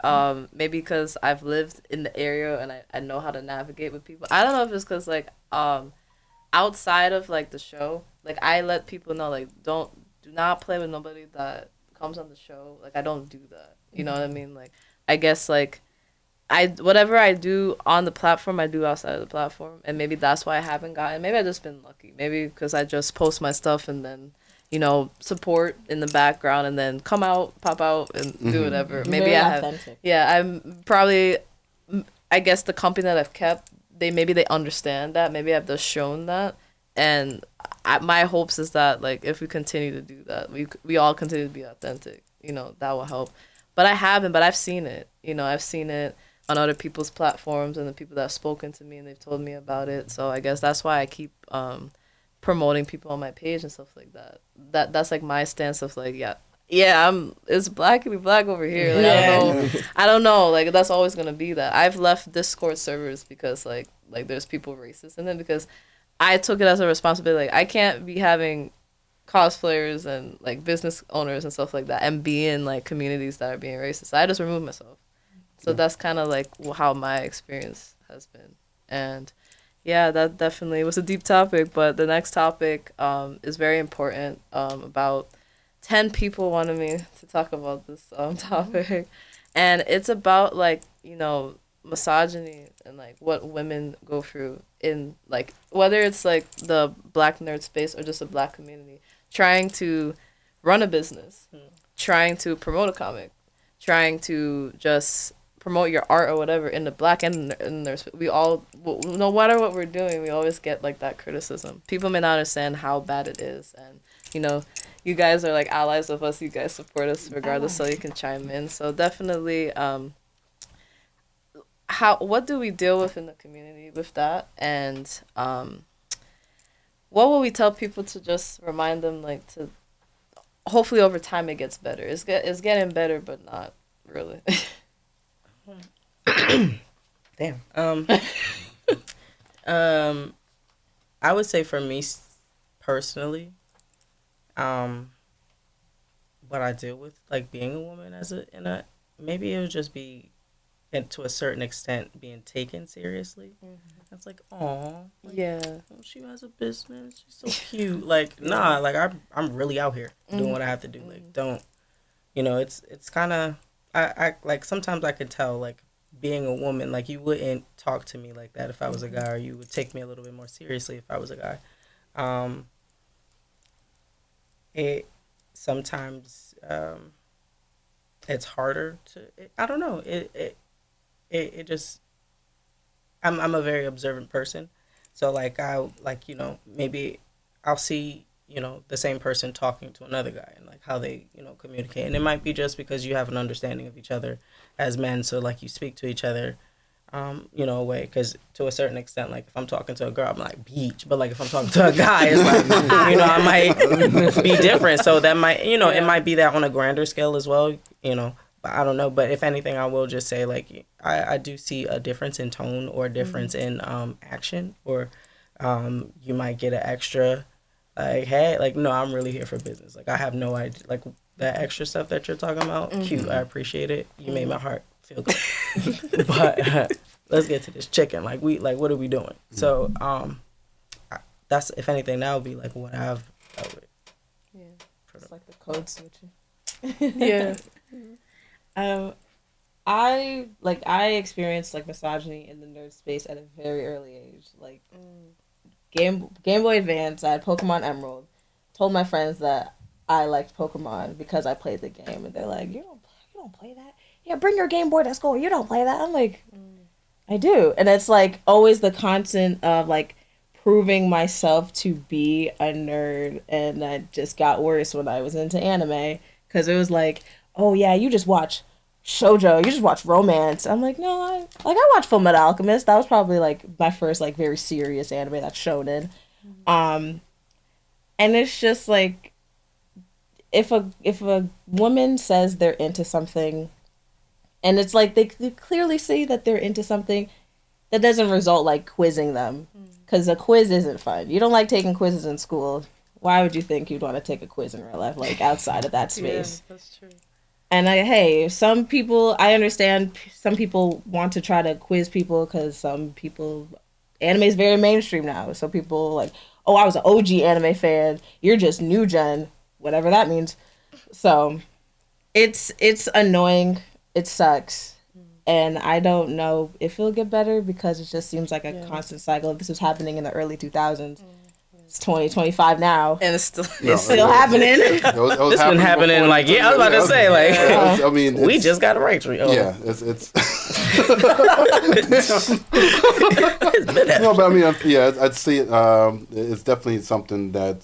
maybe because I've lived in the area and I know how to navigate with people. I don't know if it's because like outside of like the show, like I let people know like do not play with nobody that comes on the show. Like I don't do that. You know what I mean? Like I guess like whatever I do on the platform, I do outside of the platform, and maybe that's why I haven't gotten. Maybe I've just been lucky. Maybe because I just post my stuff and then support in the background and then come out, pop out, and do whatever. Maybe Very I have. authentic. Yeah, I'm probably. I guess the company that I've kept, they understand that. Maybe I've just shown that, and my hopes is that like if we continue to do that, we all continue to be authentic. That will help. But I haven't. But I've seen it. I've seen it on other people's platforms and the people that have spoken to me and they've told me about it. So I guess that's why I keep promoting people on my page and stuff like that. That's like my stance of like, it's blackity black over here. Like, I don't know. Like that's always gonna be that. I've left Discord servers because like there's people racist in them because I took it as a responsibility. Like I can't be having cosplayers and like business owners and stuff like that and be in like communities that are being racist. So I just removed myself. So that's kind of like how my experience has been. And yeah, that definitely was a deep topic. But the next topic is very important. About 10 people wanted me to talk about this topic. And it's about like, misogyny and like what women go through in like, whether it's like the black nerd space or just a black community, trying to run a business, trying to promote a comic, trying to just promote your art or whatever in the black and in there's we all no matter what we're doing, we always get like that criticism. People may not understand how bad it is, and you guys are like allies of us. You guys support us regardless, so you can chime in. So definitely, what do we deal with in the community with that, and what will we tell people to just remind them like to hopefully over time it gets better. It's getting better, but not really. Damn. I would say for me personally, what I deal with, like being a woman maybe it would just be, and to a certain extent, being taken seriously. It's like, oh, she has a business. She's so cute. Like, nah, like I'm really out here doing what I have to do. Like, don't, it's kind of. I like sometimes I could tell like being a woman, like you wouldn't talk to me like that if I was a guy, or you would take me a little bit more seriously if I was a guy. It sometimes it's harder to. I don't know. It just. I'm a very observant person, so like maybe I'll see the same person talking to another guy and like how they communicate, and it might be just because you have an understanding of each other as men, so like you speak to each other a way, because to a certain extent, like if I'm talking to a girl I'm like beach, but like if I'm talking to a guy it's like I might be different, so that might it might be that on a grander scale as well, but I don't know. But if anything, I will just say like I do see a difference in tone or a difference in action, or you might get an extra like, hey, like, no, I'm really here for business. Like, I have no idea. Like, that extra stuff that you're talking about, cute. I appreciate it. You made my heart feel good. But let's get to this chicken. Like, what are we doing? So, that's, if anything, that would be, like, what I've dealt with. Yeah. It's like the code switching. Yeah. I experienced, like, misogyny in the nerd space at a very early age. Like, Game Boy Advance, I had Pokemon Emerald. Told my friends that I liked Pokemon because I played the game, and they're like, you don't play that? Yeah, bring your Game Boy to school. You don't play that? I'm like, I do, and it's like always the constant of like proving myself to be a nerd, and that just got worse when I was into anime because it was like, oh yeah, you just watch shoujo, you just watch romance. I'm like, no, I watched Full Metal Alchemist. That was probably like my first like very serious anime that's shonen. And it's just like if a woman says they're into something, and it's like they clearly say that they're into something, that doesn't result like quizzing them, because a quiz isn't fun. You don't like taking quizzes in school. Why would you think you'd want to take a quiz in real life, like outside of that space? Yeah, that's true. And hey, some people, I understand some people want to try to quiz people because some people, anime is very mainstream now. So people like, oh, I was an OG anime fan. You're just new gen, whatever that means. So it's annoying. It sucks. And I don't know if it'll get better because it just seems like a constant cycle. This was happening in the early 2000s. It's 2025 now. And it's still happening. It's been happening like, I was about to say, like, I mean, we just got a right. Yeah, it's been no, but I mean, I'd see it. It's definitely something that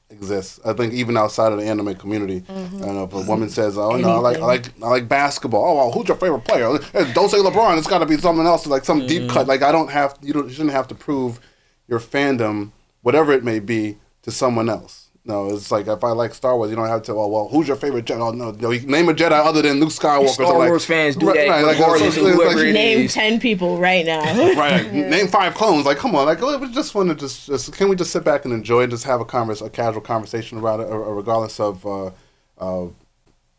exists. I think even outside of the anime community, I don't know if a woman says, "Oh no, I like basketball." Oh, well, who's your favorite player? Don't say LeBron. It's got to be someone else, like some deep cut. Like you shouldn't have to prove your fandom, whatever it may be, to someone else. No, it's like if I like Star Wars, you don't have to. Oh well, who's your favorite Jedi? Oh no, you name a Jedi other than Luke Skywalker. Star Wars fans do that regardless of whoever it is. Name 10 people right now. Right, name 5 clones. Like, come on, like we just want to just can we just sit back and enjoy and just have a casual conversation about it, or regardless of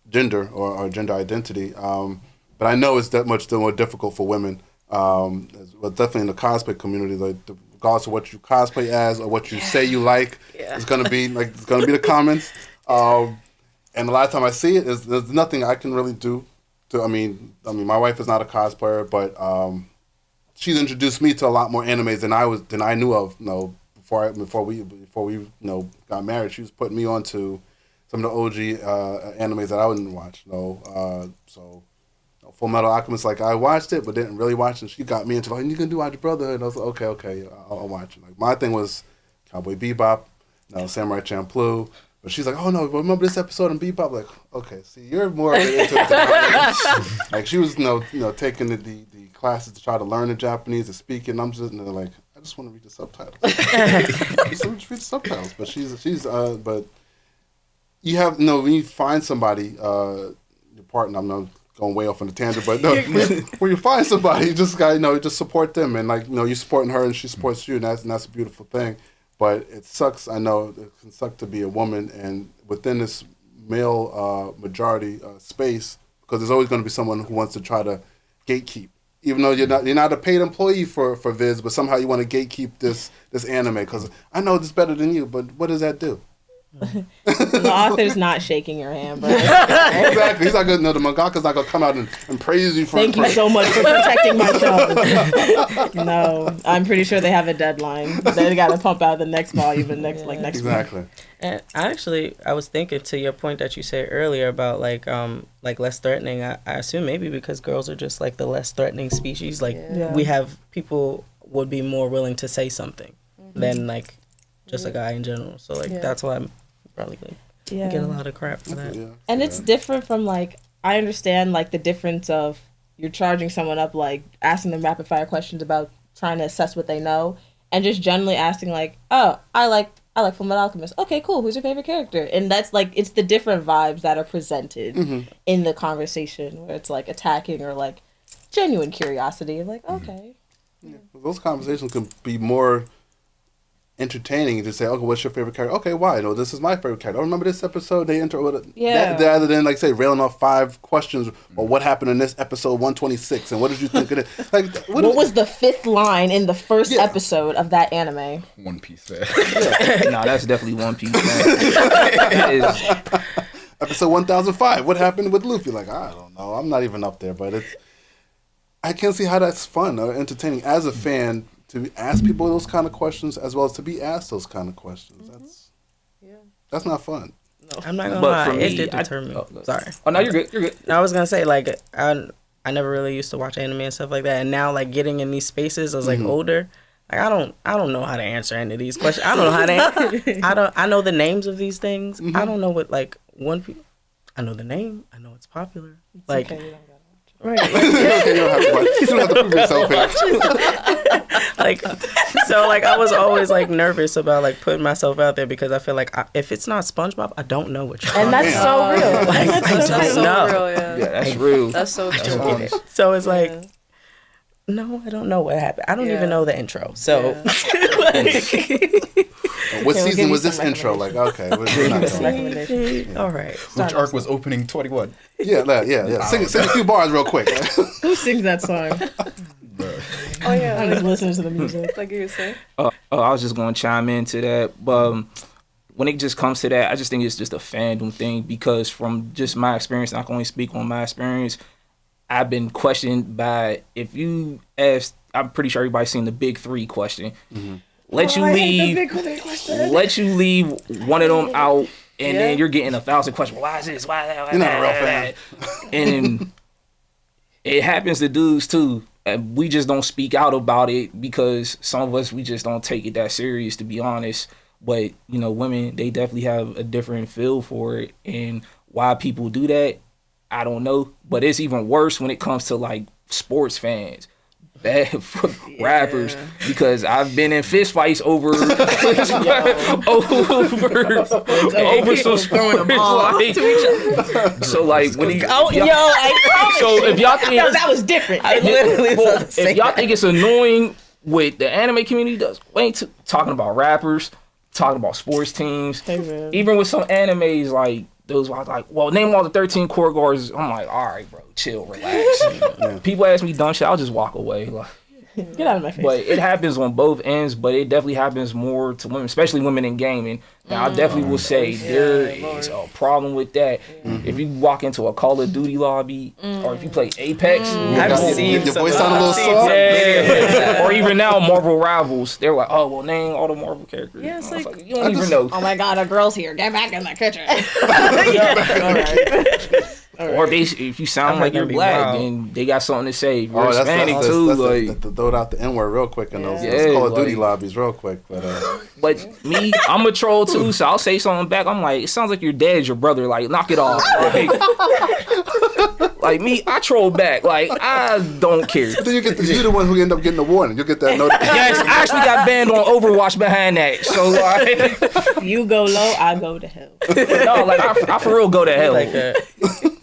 gender or gender identity. But I know it's that much more difficult for women. But definitely in the cosplay community, like regardless of what you cosplay as or what you say you like, it's gonna be the comments. And a lot of time I see it, there's nothing I can really do. I mean, my wife is not a cosplayer, but she's introduced me to a lot more animes than I knew of. Before we got married, she was putting me onto some of the OG animes that I wouldn't watch. So. Full Metal Alchemist, like I watched it, but didn't really watch it. She got me into like, you can do Watch Brotherhood. And I was like, okay, I'll watch it. Like my thing was Cowboy Bebop, Samurai Champloo. But she's like, oh no, remember this episode in Bebop? Like, okay, see, you're more into it than I am. Like she was, taking the classes to try to learn the Japanese and speak it. And I'm just like, I just want to read the subtitles. Just read the subtitles. But but you have when you find somebody, your partner, I'm not going way off on the tangent, but when you find somebody, you just got just support them, and you're supporting her and she supports you, and that's a beautiful thing. But it sucks. I know it can suck to be a woman, and within this male majority space, because there's always going to be someone who wants to try to gatekeep, even though you're not a paid employee for Viz, but somehow you want to gatekeep this anime because I know this better than you. But what does that do? The author's not shaking your hand, but exactly. He's not gonna the mangaka's not gonna come out and praise you for thank you so much for protecting my show. No, I'm pretty sure they have a deadline. They gotta pump out the next volume and next exactly. week. And I was thinking to your point that you said earlier about like less threatening. I assume maybe because girls are just like the less threatening species. Like we have people would be more willing to say something than like just a guy in general. So like that's why I'm probably going to get a lot of crap for that. Yeah. And it's different from like, I understand like the difference of you're charging someone up, like asking them rapid fire questions about trying to assess what they know, and just generally asking like, oh, I like Full Metal Alchemist. Okay, cool. Who's your favorite character? And that's like, it's the different vibes that are presented in the conversation where it's like attacking or like genuine curiosity. Like, okay. Yeah. Those conversations can be more entertaining to say, okay, what's your favorite character? Okay, why? No, this is my favorite character. I remember this episode. They enter with rather than like say railing off 5 questions or what happened in this episode 126 and what did you think of it? Like, what was the 5th line in the first episode of that anime? One Piece. Nah, that's definitely One Piece. That is episode 1005. What happened with Luffy? Like, I don't know. I'm not even up there, but I can't see how that's fun or entertaining as a fan. To ask people those kind of questions as well as to be asked those kind of questions. That's not fun. No. I'm not gonna But lie, for it me, did I- deter me. oh, Sorry. Oh no, you're good. You're good. I was gonna say like I never really used to watch anime and stuff like that, and now like getting in these spaces as like older, like I don't know how to answer any of these questions. I don't know how to. I know the names of these things. I don't know what like I know the name. I know it's popular. Like. Okay, you don't gotta watch Right. Okay, you don't have to watch. You don't have to prove yourself here. Like so like I was always like nervous about like putting myself out there because I feel like if it's not SpongeBob, I don't know what you're it. And that's Yeah. so real. like, I That's don't so know. real, yeah. Yeah, that's real. That's so That's true. honest. So it's like Yeah. no, I don't know what happened. I don't Yeah. even know the intro. So What we'll give season you was some this intro? Like, okay, we're not doing Recommendation. all right. Which arc was opening 21? Yeah. Sing a few bars real quick. Who sings that song? Oh yeah, I'm just listening to the music. like you were saying. I was just going to chime into that. But when it just comes to that, I just think it's just a fandom thing because from just my experience, and I can only speak on my experience, I've been questioned by, if you ask, I'm pretty sure everybody's seen the big 3 question. Let you leave one of them out, and then you're getting 1,000 questions. Why is this? Why that? Why You're not that? a real Why fan. that? And it happens to dudes too. And we just don't speak out about it because some of us, we just don't take it that serious, to be honest. But, you know, women, they definitely have a different feel for it. And why people do that, I don't know. But it's even worse when it comes to, like, sports fans. Bad for rappers, because I've been in fist fights over over some sports. Like, so like when you, so if y'all think that was different. I literally was about to say if y'all that. think it's annoying what the anime community does, talking about rappers, talking about sports teams, even with some animes like those, I was like, well, name all the 13 core guards. I'm like, all right, bro, chill, relax. People ask me dumb shit, I'll just walk away. Like, Get out of my face. but it happens on both ends, but it definitely happens more to women, especially women in gaming. Now, I definitely will say there is a problem with that. If you walk into a Call of Duty lobby, or if you play Apex, I've seen Your some- voice sound a little I've seen soft. some videos. yeah. Or even now, Marvel Rivals, they're like, oh, well, name all the Marvel characters. Yeah, it's I was like- you don't even know. Oh my god, a girl's here. Get back in the kitchen. Or they, if you sound I'm like not you're gonna be black, wild. then they got something to say. If you're Oh, Hispanic too, like. to throw out the N word real quick in those Yeah, Call of Duty like- lobbies real quick. But But me, I'm a troll too, so I'll say something back. I'm like, it sounds like your dad's your brother. Like, knock it off. Like me, I troll back. Like, I don't care. then you the one who end up getting the warning. You get that notification. Yes, I actually got banned on Overwatch behind that. So like, You go low, I go to hell. no, like I for real go to hell. Like that.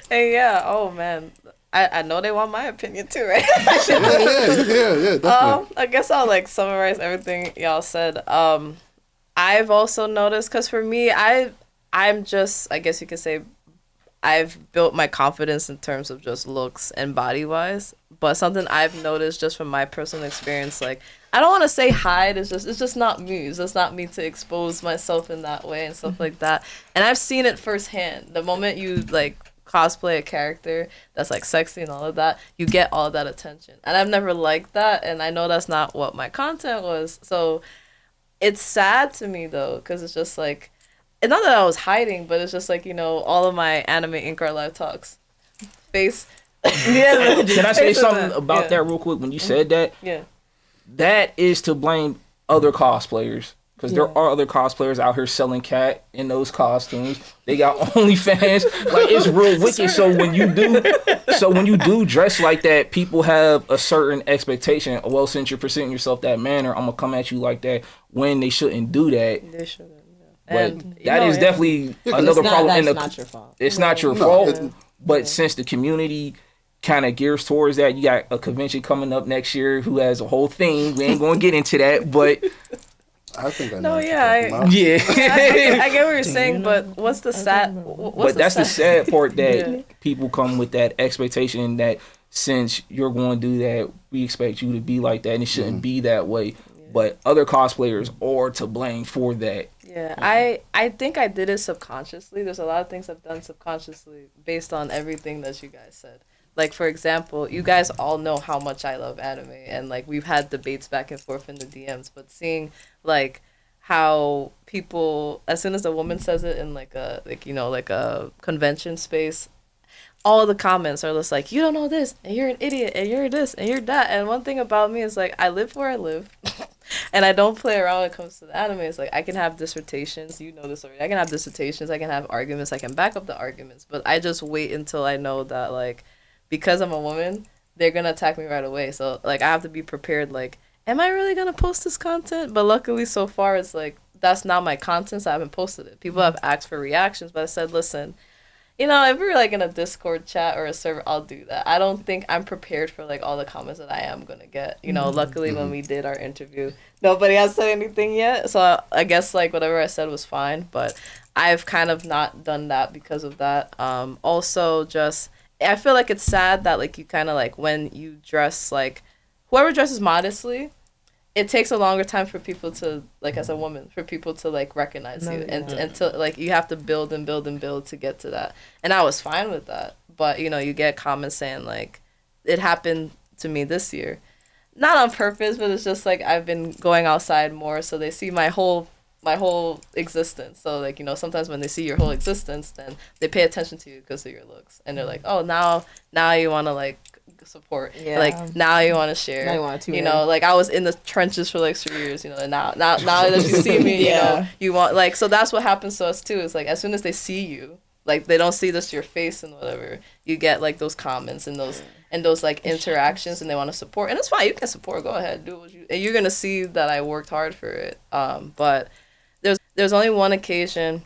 Hey, yeah. Oh man, I know they want my opinion too, right? Yeah, definitely. I guess I'll like summarize everything y'all said. I've also noticed, because for me, I'm just, I guess you could say, I've built my confidence in terms of just looks and body wise. But something I've noticed just from my personal experience, like, I don't want to say hide. It's just not me. It's just not me to expose myself in that way and stuff like that. And I've seen it firsthand. The moment you like cosplay a character that's like sexy and all of that, you get all that attention. And I've never liked that, and I know that's not what my content was. So it's sad to me though, because it's just like, it's not that I was hiding, but it's just like, you know, all of my AnimeInkArt live talks, face. Yeah, Can I say face of something that. about Yeah. that real quick? When you said that, Yeah. that is to blame other cosplayers. Because there are other cosplayers out here selling cat in those costumes. They got OnlyFans. Like, it's real wicked. So when you do dress like that, people have a certain expectation. Well, since you're presenting yourself that manner, I'm gonna come at you like that, when they shouldn't do that. They shouldn't. But And, you that know, is yeah. definitely another It's not, problem. that's In the, not your fault. it's not your No, fault. it's- But since the community kind of gears towards that, you got a convention coming up next year who has a whole thing. We ain't gonna get into that, but I think I know. No, what you're yeah, talking about. yeah. I get what you're saying, but what's the sad? But that's the sad part, that Yeah. people come with that expectation that since you're going to do that, we expect you to be like that, and it shouldn't be that way. But other cosplayers are to blame for that. Yeah, I think I did it subconsciously. There's a lot of things I've done subconsciously based on everything that you guys said. Like, for example, you guys all know how much I love anime, and like we've had debates back and forth in the DMs, but seeing like how people, as soon as a woman says it in like a like a convention space, all the comments are just like, you don't know this, and you're an idiot, and you're this, and you're that. And one thing about me is like, I live where I live, and I don't play around when it comes to the anime. It's like, I can have dissertations, you know this already. I can have dissertations, I can have arguments, I can back up the arguments, but I just wait until I know that, like, because I'm a woman, they're gonna attack me right away. So like, I have to be prepared. Like, am I really gonna post this content? But luckily, so far, it's like, that's not my content, so I haven't posted it. People have asked for reactions, but I said, listen, you know, if we're like in a Discord chat or a server, I'll do that. I don't think I'm prepared for like all the comments that I am gonna get. You know, luckily when we did our interview, nobody has said anything yet. So I guess like whatever I said was fine. But I've kind of not done that because of that. Also, just I feel like it's sad that like you kind of like when you dress like whoever dresses modestly, it takes a longer time for people to like as a woman for people to like recognize you and to like you have to build and build and build to get to that. And I was fine with that, but you know, you get comments saying like it happened to me this year, not on purpose, but it's just like I've been going outside more, so they see my whole existence. So like, you know, sometimes when they see your whole existence, then they pay attention to you because of your looks, and they're like, oh, now you want to like support, like now you want to share, now you want to, you know, like I was in the trenches for like 3 years, you know, and now that you see me, you know, you want like, so that's what happens to us too. It's like as soon as they see you, like they don't see just your face and whatever, you get like those comments and those like interactions, and they want to support, and it's fine, you can support, go ahead, do what you, and you're gonna see that I worked hard for it. But there's only one occasion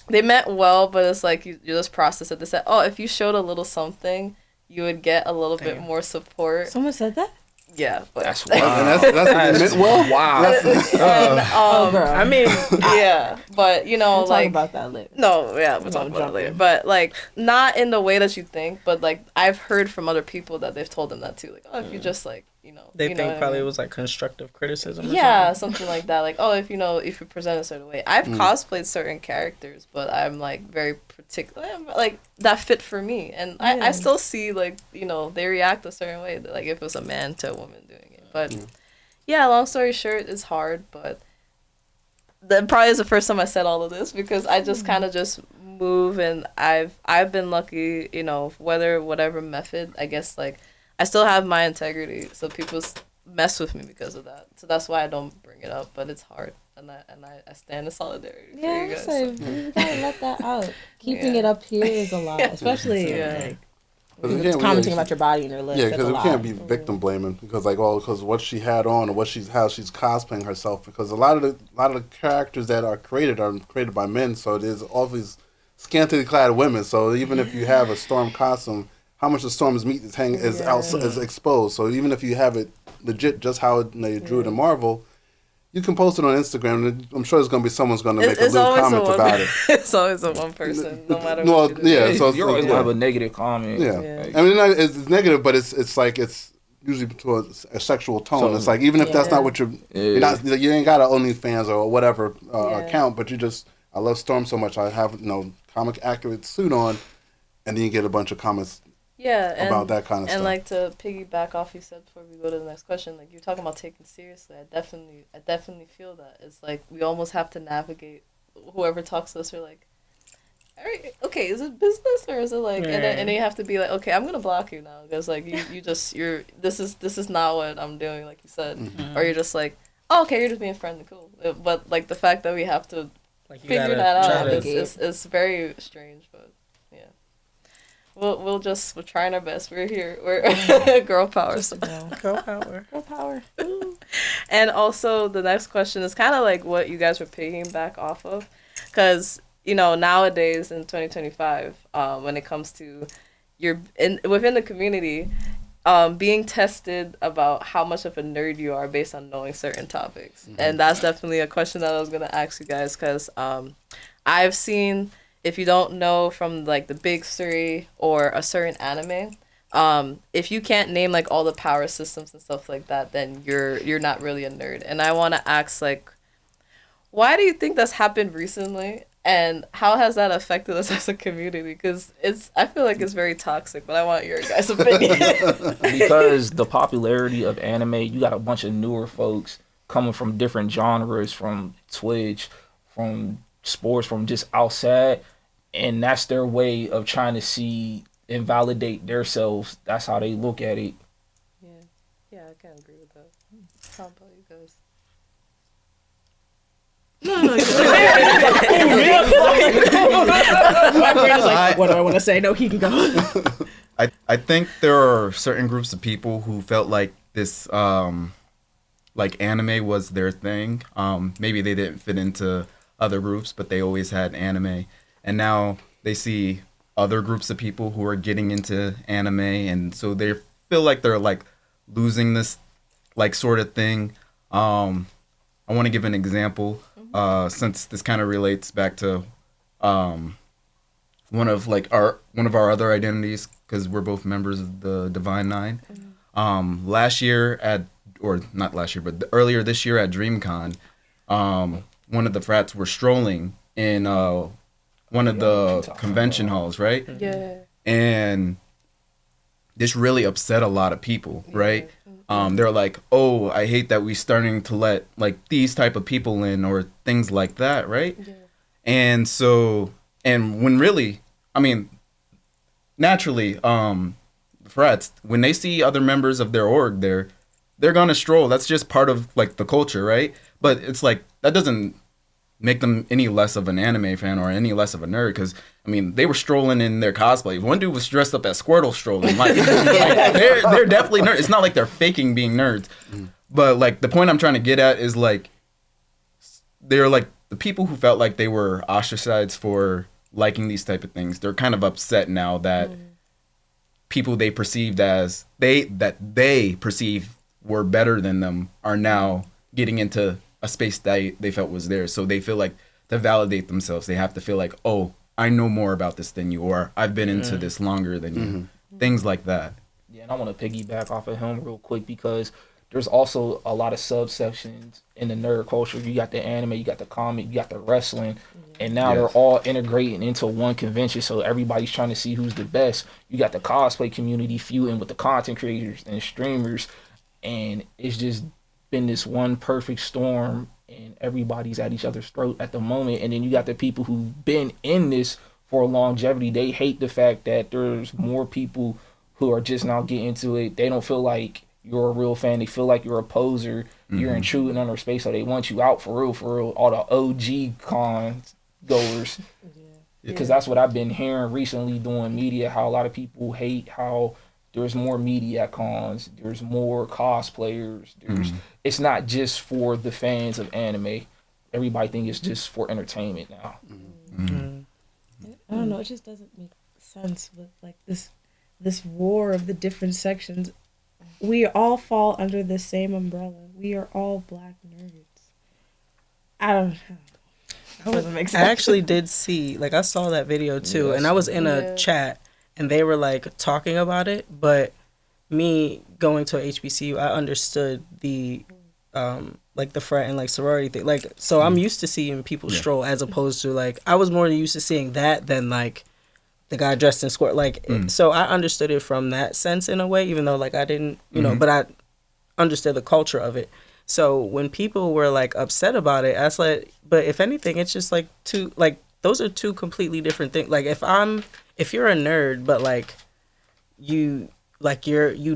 they meant well, but it's like you just process it. They said, oh, if you showed a little something, you would get a little bit more support. Someone said that? Yeah, but That's wild. That's well. Wow. And, I mean, yeah, but you know, we'll like talk about that later. No, yeah, we'll talk about it later. But like, not in the way that you think. But like, I've heard from other people that they've told them that too. Like, oh, if you just like, you know, they you think know probably it was like constructive criticism. Yeah, something like that. Like, oh, if you present a certain way. I've cosplayed certain characters, but I'm like very particular, like that fit for me, and I still see like, you know, they react a certain way. Like if it was a man to a woman doing it, but yeah, long story short, it's hard. But that probably is the first time I said all of this because I just kind of just move, and I've been lucky, you know, whatever method, I guess, like I still have my integrity, so people mess with me because of that. So that's why I don't bring it up, but it's hard, and I stand in solidarity for you guys. So you gotta let that out. Keeping it up here is a lot, especially like commenting about your body and your lips. Yeah, because we can't be victim blaming because like, well, because what she had on or how she's cosplaying herself, because a lot of the characters that are created by men, so there's always scantily clad women. So even if you have a Storm costume, how much of Storm's meat is exposed. So even if you have it legit just how they drew it in Marvel, you can post it on Instagram, and I'm sure there's going to be someone's going to make a little comment about it. It's always a one person, no matter what you do. Yeah, so you're always going to have a negative comment. Yeah. I mean, it's negative, but it's like it's usually to a sexual tone. So, it's like, even if that's not what you ain't got an OnlyFans or whatever account, but I love Storm so much, I have comic accurate suit on, and then you get a bunch of comments about that kind of stuff. And like to piggyback off you said before we go to the next question, like you're talking about taking seriously. I definitely feel that. It's like we almost have to navigate whoever talks to us. We're like, all right, okay, is it business or is it like? And then you have to be like, okay, I'm gonna block you now because like this is not what I'm doing, like you said, or you're just like, oh, okay, you're just being friendly, cool. But like the fact that we have to figure that out is very strange, but. We're trying our best. We're here. We're girl power. Girl power. Girl power. And also the next question is kind of like what you guys were picking back off of, because nowadays in 2025, when it comes to within the community, being tested about how much of a nerd you are based on knowing certain topics, and that's definitely a question that I was gonna ask you guys, because I've seen. If you don't know from like the big three or a certain anime, if you can't name like all the power systems and stuff like that, then you're not really a nerd. And I want to ask like, why do you think that's happened recently, and how has that affected us as a community? Because I feel like it's very toxic, but I want your guys' opinion. Because the popularity of anime, you got a bunch of newer folks coming from different genres, from Twitch, from sports, from just outside, and that's their way of trying to see and validate themselves. That's how they look at it. Yeah, yeah, I can agree with that. How about you guys? No. My brain is like, what do I want to say? No, he can go. I think there are certain groups of people who felt like this, like anime was their thing. Maybe they didn't fit into other groups, but they always had anime. And now they see other groups of people who are getting into anime, and so they feel like they're like losing this like sort of thing. I want to give an example, since this kind of relates back to one of our other identities, because we're both members of the Divine Nine. Last year earlier this year at DreamCon, one of the frats were strolling in one of the convention halls, right? Yeah. And this really upset a lot of people, right? They're like, oh, I hate that we starting to let like these type of people in or things like that, right? Yeah. And so, and when really, I mean, naturally, frats, when they see other members of their org there, they're gonna stroll. That's just part of like the culture, right? But it's like, that doesn't make them any less of an anime fan or any less of a nerd, because I mean they were strolling in their cosplay. One dude was dressed up as Squirtle strolling. Like, they're definitely nerds. It's not like they're faking being nerds. But like the point I'm trying to get at is like they're like the people who felt like they were ostracized for liking these type of things. They're kind of upset now that people they perceived as they perceive were better than them are now getting into a space that they felt was theirs. So they feel like to validate themselves, they have to feel like, oh, I know more about this than you, or I've been into this longer than you. Things like that. Yeah, and I want to piggyback off of him real quick, because there's also a lot of subsections in the nerd culture. You got the anime, you got the comic, you got the wrestling, and now they're all integrating into one convention. So everybody's trying to see who's the best. You got the cosplay community feuding with the content creators and streamers, and it's just been this one perfect storm, and everybody's at each other's throat at the moment. And then you got the people who've been in this for longevity. They hate the fact that there's more people who are just now getting into it. They don't feel like you're a real fan. They feel like you're a poser. You're intruding on their space, so they want you out for real. All the OG con goers. Because that's what I've been hearing recently doing media, how a lot of people hate how there's more media cons, there's more cosplayers. It's not just for the fans of anime. Everybody thinks it's just for entertainment now. I don't know. It just doesn't make sense with like this war of the different sections. We all fall under the same umbrella. We are all black nerds. I don't know. That doesn't make sense. I actually did see, like, I saw that video too, and I was in a chat, and they were like talking about it. But me going to a HBCU, I understood the like the frat and like sorority thing. Like, so I'm used to seeing people stroll, as opposed to like I was more used to seeing that than like the guy dressed in squirt. Like, so I understood it from that sense in a way, even though like I didn't, you know, but I understood the culture of it. So when people were like upset about it, I was like, but if anything, it's just like those are two completely different things. Like if you're a nerd, but like you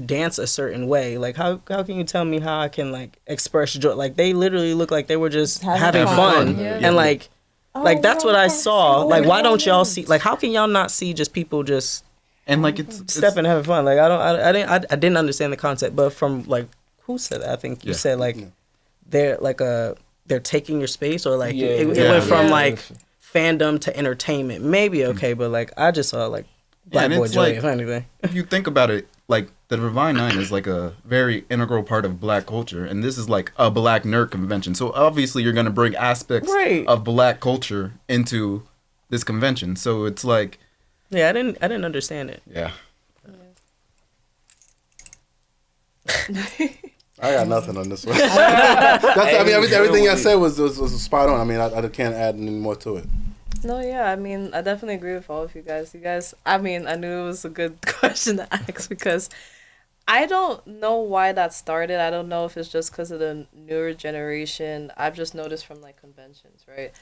dance a certain way, like how can you tell me how I can like express joy? Like they literally look like they were just having fun. And like that's what I saw. Like why don't y'all see? Like how can y'all not see just people just and like it's stepping having fun? Like I didn't understand the concept, but from like who said that? I think you said like they're like they're taking your space, or like it went from like fandom to entertainment. Maybe okay, but like I just saw like Black Boy Joy, if anything. If you think about it, like the Divine Nine is like a very integral part of black culture, and this is like a black nerd convention. So obviously you're gonna bring aspects of black culture into this convention. So it's like I didn't understand it. Yeah. I got nothing on this one. I mean, everything I said was spot on. I mean, I can't add any more to it. No, yeah, I mean, I definitely agree with all of you guys. I mean, I knew it was a good question to ask because I don't know why that started. I don't know if it's just because of the newer generation. I've just noticed from like conventions, right?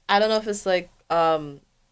I don't know if it's like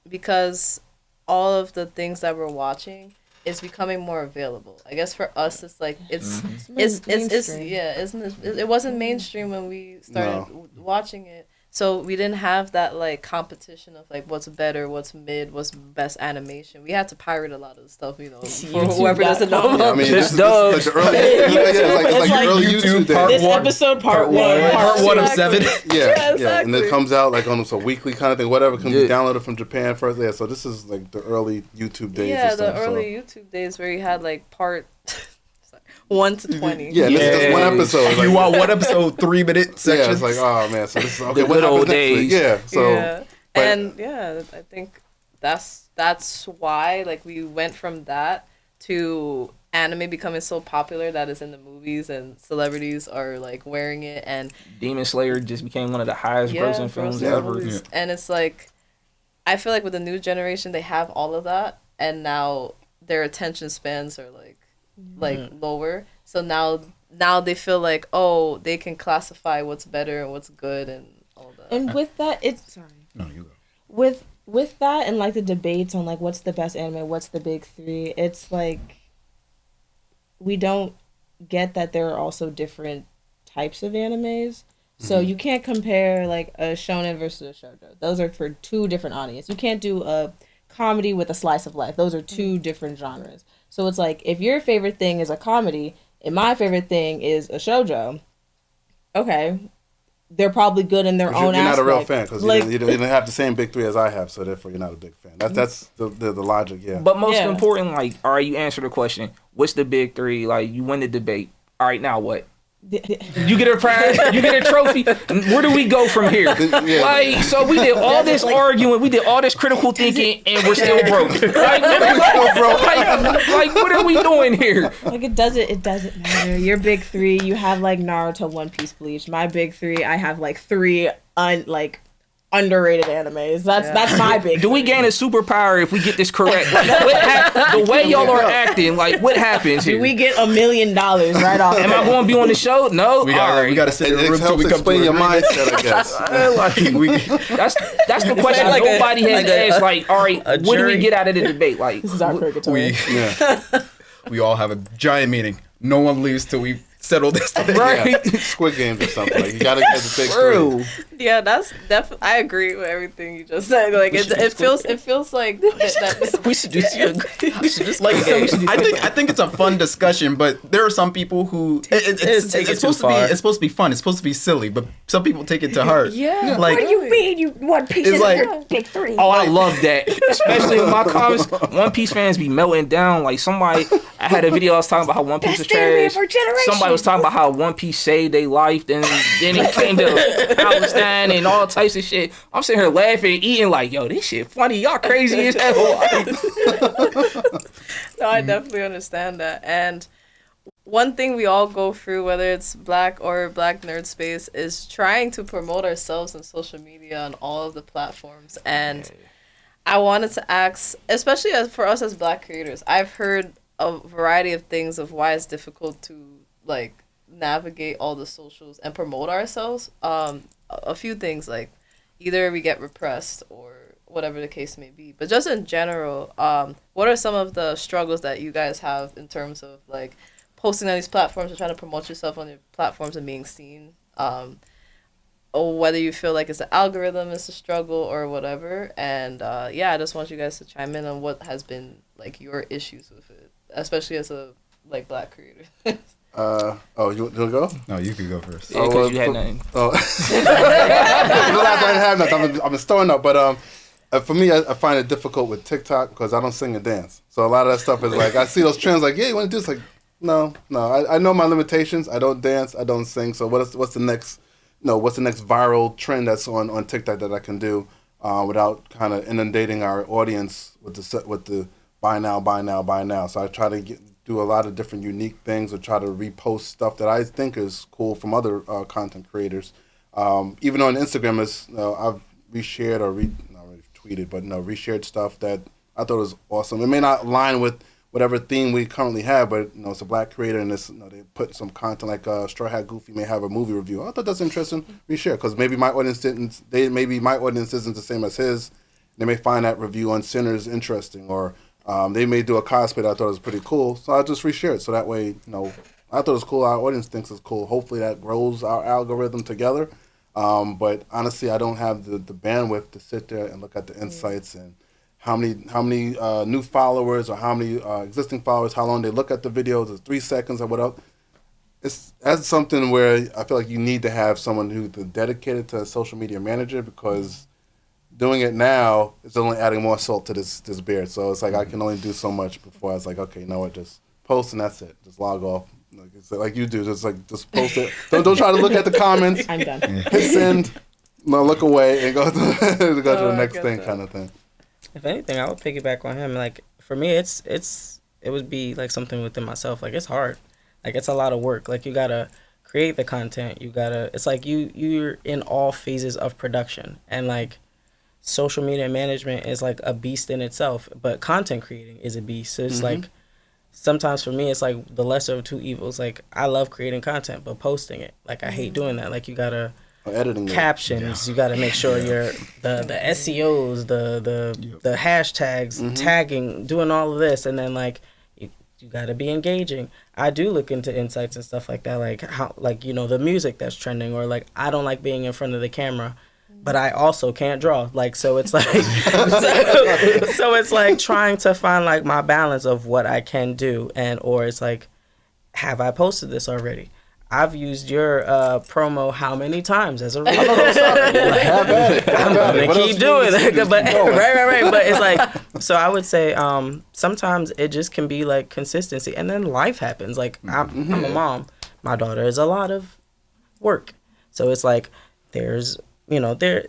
because all of the things that we're watching is becoming more available. I guess for us, it's like it's yeah, isn't it wasn't mainstream when we started watching it. So we didn't have that like competition of like what's better, what's mid, what's best animation. We had to pirate a lot of the stuff, you know, for whoever doesn't know. Yeah, I mean, this is like the early, it's like early YouTube days. This episode part one of 7. Yeah, exactly. and it comes out like on a weekly kind of thing, whatever can be downloaded from Japan first. Yeah, so this is like the early YouTube days. Yeah, and stuff, the early YouTube days where you had like part 1 to 20. Yeah, this is just one episode. You want one episode 3-minute section? Yeah, it's like, oh man, so this is okay. The What good happens old next week? days. Yeah, so Yeah. And yeah, I think that's why like we went from that to anime becoming so popular that it's in the movies and celebrities are like wearing it, and Demon Slayer just became one of the highest grossing films ever. Yeah. And it's like I feel like with the new generation they have all of that, and now their attention spans are like lower. So now they feel like, oh, they can classify what's better and what's good and all that. And with that, it's sorry. No, you go. With that and like the debates on like what's the best anime, what's the big 3, it's like we don't get that there are also different types of animes. So you can't compare like a shonen versus a shoujo. Those are for 2 different audiences. You can't do a comedy with a slice of life. Those are 2 different genres. So it's like if your favorite thing is a comedy and my favorite thing is a shoujo, okay, they're probably good in their own aspect. You're not a real fan because like, you didn't have the same big 3 as I have, so therefore you're not a big fan. That's the logic, yeah. But most important, like, all right, you answer the question. What's the big 3? Like, you win the debate. All right, now what? You get a prize. You get a trophy. Where do we go from here? Like, so we did all this arguing, we did all this critical thinking, and we're still broke. Like, what are we doing here? Like it doesn't matter. Your big 3, you have like Naruto, One Piece, Bleach. My big 3, I have like 3 underrated animes. That's my big. Do we gain a superpower if we get this correct? Like, the way y'all are acting, like what happens here? Do we get $1 million right off? Am I going to be on the show? No. We got to sit in a room so we can explain your mindset, I guess. That's the question like nobody has asked. Like, all right, what do we jury. get out of the debate? Like, This is our purgatory. We all have a giant meeting. No one leaves till we settle this. right? Squid Games or something. Like, you got to get the big 3. Yeah, that's definitely. I agree with everything you just said. Like it feels like that We should do we should just Like, I think it's a fun discussion, but there are some people who it's supposed to be fun. It's supposed to be silly, but some people take it to heart. Yeah. Like, What do you mean you One Piece It's is like- your big 3? Oh, I love that. Especially in my comments, One Piece fans be melting down. Like somebody, I had a video I was talking about how One Piece was trash. Somebody was talking about how One Piece saved their life, then it came to Palestine and all types of shit. I'm sitting here laughing, eating like, yo, this shit funny. Y'all crazy as hell. No, I definitely understand that. And one thing we all go through, whether it's Black or Black Nerd Space, is trying to promote ourselves on social media on all of the platforms. And I wanted to ask, especially for us as Black creators, I've heard a variety of things of why it's difficult to like navigate all the socials and promote ourselves. A few things, like either we get repressed or whatever the case may be. But just in general, what are some of the struggles that you guys have in terms of like posting on these platforms and trying to promote yourself on your platforms and being seen? Or whether you feel like it's the algorithm is a struggle or whatever. And yeah, I just want you guys to chime in on what has been like your issues with it, especially as a like Black creator. You want to go? No, you could go first. Yeah, because you had nothing. I didn't have nothing. I've been storing up, but for me, I find it difficult with TikTok because I don't sing and dance. So a lot of that stuff is like I see those trends, like you want to do this, like no. I know my limitations. I don't dance. I don't sing. So what's the next? What's the next viral trend that's on TikTok that I can do without kind of inundating our audience with the buy now. So I try to do a lot of different unique things or try to repost stuff that I think is cool from other content creators. Even on Instagram, I've reshared or not retweeted, but reshared stuff that I thought was awesome. It may not align with whatever theme we currently have, but it's a black creator and this they put some content like Straw Hat Goofy may have a movie review. I thought that's interesting. Reshare because maybe my audience maybe my audience isn't the same as his. They may find that review on Sinners interesting, or they may do a cosplay that I thought was pretty cool. So I'll just reshare it so that way I thought it was cool. Our audience thinks it's cool. Hopefully that grows our algorithm together. But honestly, I don't have the bandwidth to sit there and look at the insights and how many new followers or how many existing followers, how long they look at the videos, is 3 seconds or whatever. That's something where I feel like you need to have someone who's dedicated to a social media manager, because doing it now is only adding more salt to this beard. So it's like I can only do so much before I was like, okay, you know what, just post and that's it. Just log off. Like you do, just post it. Don't try to look at the comments. I'm done. Hit send, look away, and go to the next thing, kind of thing. If anything, I would piggyback on him. Like for me, it would be like something within myself. Like it's hard. Like it's a lot of work. Like you gotta create the content. It's like you're in all phases of production, and like social media management is like a beast in itself. But content creating is a beast. So it's like. Sometimes for me, it's like the lesser of two evils. Like I love creating content, but posting it, like I hate doing that. Like you gotta editing captions. You gotta make sure you're the SEOs, the hashtags, tagging, doing all of this, and then like you gotta be engaging. I do look into insights and stuff like that, like how the music that's trending, or like I don't like being in front of the camera. But I also can't draw, like, so it's like, so it's like trying to find like my balance of what I can do, or it's like, have I posted this already? I've used your promo how many times as a I'm gonna keep doing it, but right. But it's like, so I would say sometimes it just can be like consistency, and then life happens. Like I'm a mom, my daughter is a lot of work, so it's like there's. There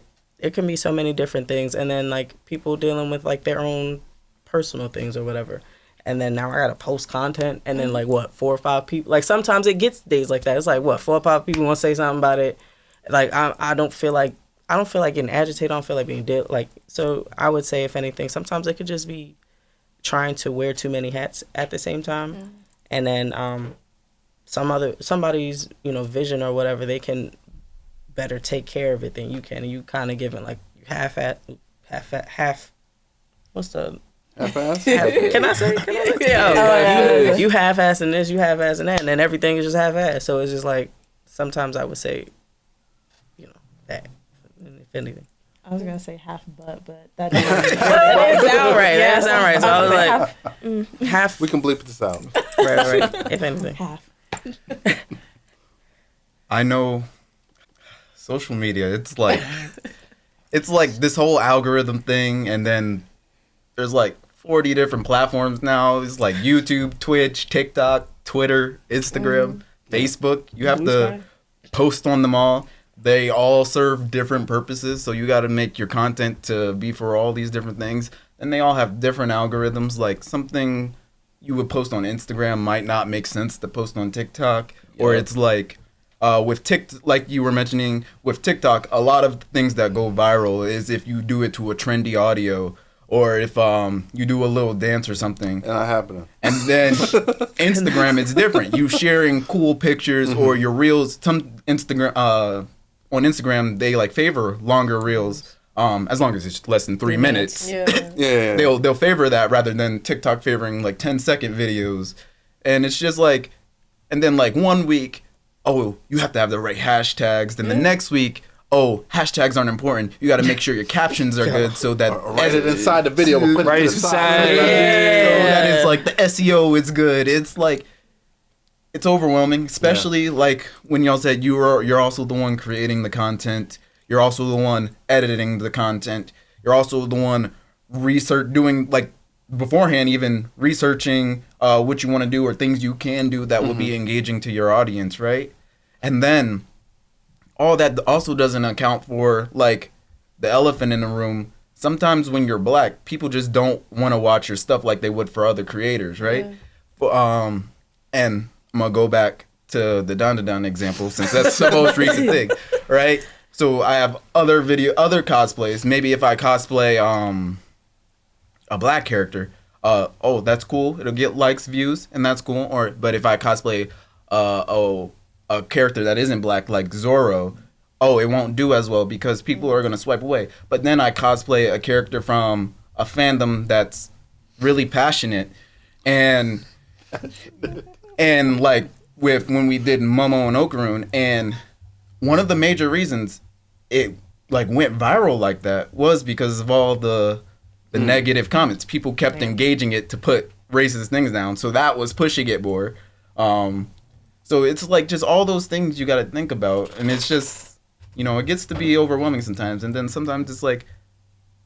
can be so many different things, and then like people dealing with like their own personal things or whatever, and then now I gotta post content, and then like 4 or 5 people. Like sometimes it gets days like that. It's like 4 or 5 people want to say something about it. Like I don't feel like getting agitated. I don't feel like being so I would say if anything, sometimes it could just be trying to wear too many hats at the same time, and then somebody's vision or whatever, they can better take care of it than you can. And you kind of giving like half. What's the half-ass? Can I say? Yeah. You half-assing this, you half-assing that, and then everything is just half-ass. So it's just like sometimes I would say, that if anything. I was gonna say half butt, but that didn't sound right. That didn't sound right. So I was like half. We can bleep this out. Right. If anything, half. I know. Social media, it's like this whole algorithm thing, and then there's like 40 different platforms now. It's like YouTube, Twitch, TikTok, Twitter, Instagram, Facebook. You have to post on them all. They all serve different purposes, so you got to make your content to be for all these different things. And they all have different algorithms. Like something you would post on Instagram might not make sense to post on TikTok, or it's like with TikTok, like you were mentioning, with TikTok, a lot of things that go viral is if you do it to a trendy audio, or if you do a little dance or something. Not happening. And then Instagram, it's different. You sharing cool pictures or your reels. Some on Instagram, they like favor longer reels, as long as it's less than 3 minutes. Yeah. They'll favor that rather than TikTok favoring like 10-second videos, and it's just like, and then like 1 week, oh, you have to have the right hashtags. Then the next week, oh, hashtags aren't important. You got to make sure your captions are good so that write it inside the video. But put it to the side. So that it's like the SEO is good. It's like it's overwhelming, especially like when y'all said you're also the one creating the content. You're also the one editing the content. You're also the one doing like beforehand, even researching what you want to do or things you can do that will be engaging to your audience, right? And then all that also doesn't account for like the elephant in the room. Sometimes when you're black, people just don't want to watch your stuff like they would for other creators, right? And I'm gonna go back to the Down example since that's the most recent thing, right? So I have other cosplays. Maybe if I cosplay a black character, oh, that's cool. It'll get likes, views, and that's cool. But if I cosplay a character that isn't black, like Zoro, oh, it won't do as well because people are gonna swipe away. But then I cosplay a character from a fandom that's really passionate, and like with when we did Momo and Okarun, and one of the major reasons it like went viral like that was because of all the negative comments. People kept engaging it to put racist things down, so that was pushing it more. So it's like just all those things you got to think about, and it's just, you know, it gets to be overwhelming sometimes, and then sometimes it's like,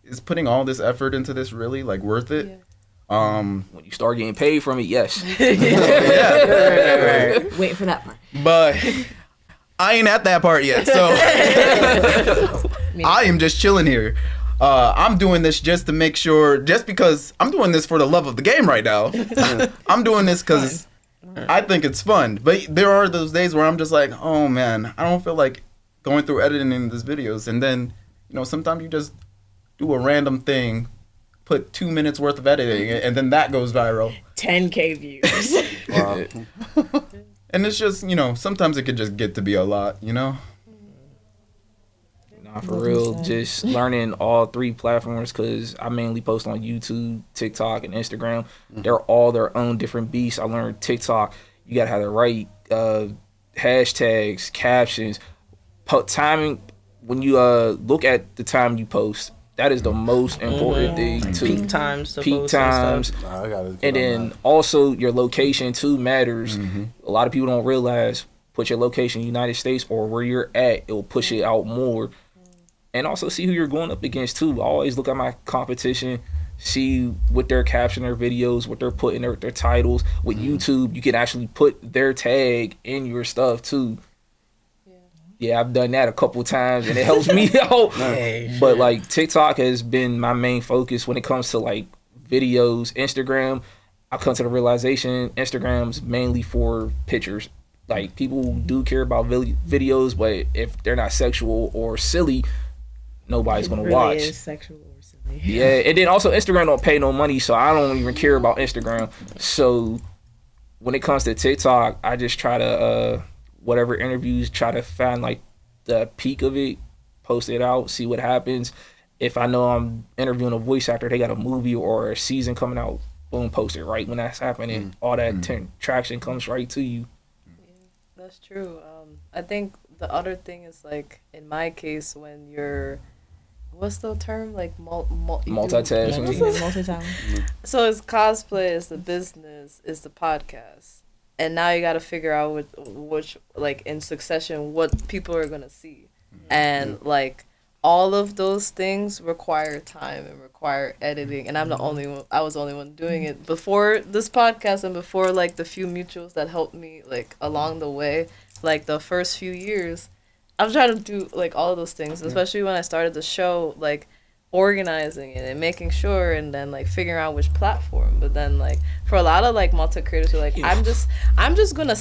is putting all this effort into this really like worth it? Yeah. When you start getting paid from it, yes. Right. Waiting for that part. But I ain't at that part yet, so I am just chilling here. I'm doing this just to make sure, just because I'm doing this for the love of the game right now. I'm doing this because I think it's fun. But there are those days where I'm just like, oh man, I don't feel like going through editing these videos. And then, you know, sometimes you just do a random thing, put 2 minutes worth of editing, and then that goes viral. 10K views. Wow. And it's just, you know, sometimes it could just get to be a lot, you know? Nah, for real, just learning all 3 platforms, because I mainly post on YouTube, TikTok, and Instagram. They're all their own different beasts. I learned TikTok, you gotta have the right hashtags, captions, timing. When you look at the time you post, that is the most important thing too. Peak times. Peak times. And then also your location too matters. A lot of people don't realize, put your location in the United States or where you're at, it will push it out more. And also see who you're going up against too. I always look at my competition, see what they're captioning their videos, what they're putting their titles. With YouTube, you can actually put their tag in your stuff too. Yeah, I've done that a couple times and it helps me out. But like TikTok has been my main focus when it comes to like videos. Instagram, I come to the realization Instagram's mainly for pictures. Like people do care about videos, but if they're not sexual or silly, nobody's gonna watch. Is sexual or silly. Yeah, and then also Instagram don't pay no money, so I don't even care about Instagram. So when it comes to TikTok, I just try to whatever interviews, try to find like the peak of it, post it out, see what happens. If I know I'm interviewing a voice actor, they got a movie or a season coming out, boom, post it right when that's happening. All that traction comes right to you. That's true. I think the other thing is like in my case when you're, what's the term, like multitasking. Multitasking. So it's cosplay, it's the business, it's the podcast, and now you got to figure out which like in succession what people are gonna see, and like all of those things require time and require editing, and I'm the only one. I was the only one doing it before this podcast and before like the few mutuals that helped me like along the way, like the first few years. I was trying to do like all of those things, especially when I started the show, like organizing it and making sure, and then like figuring out which platform. But then like for a lot of like multi creators who are like, I'm just gonna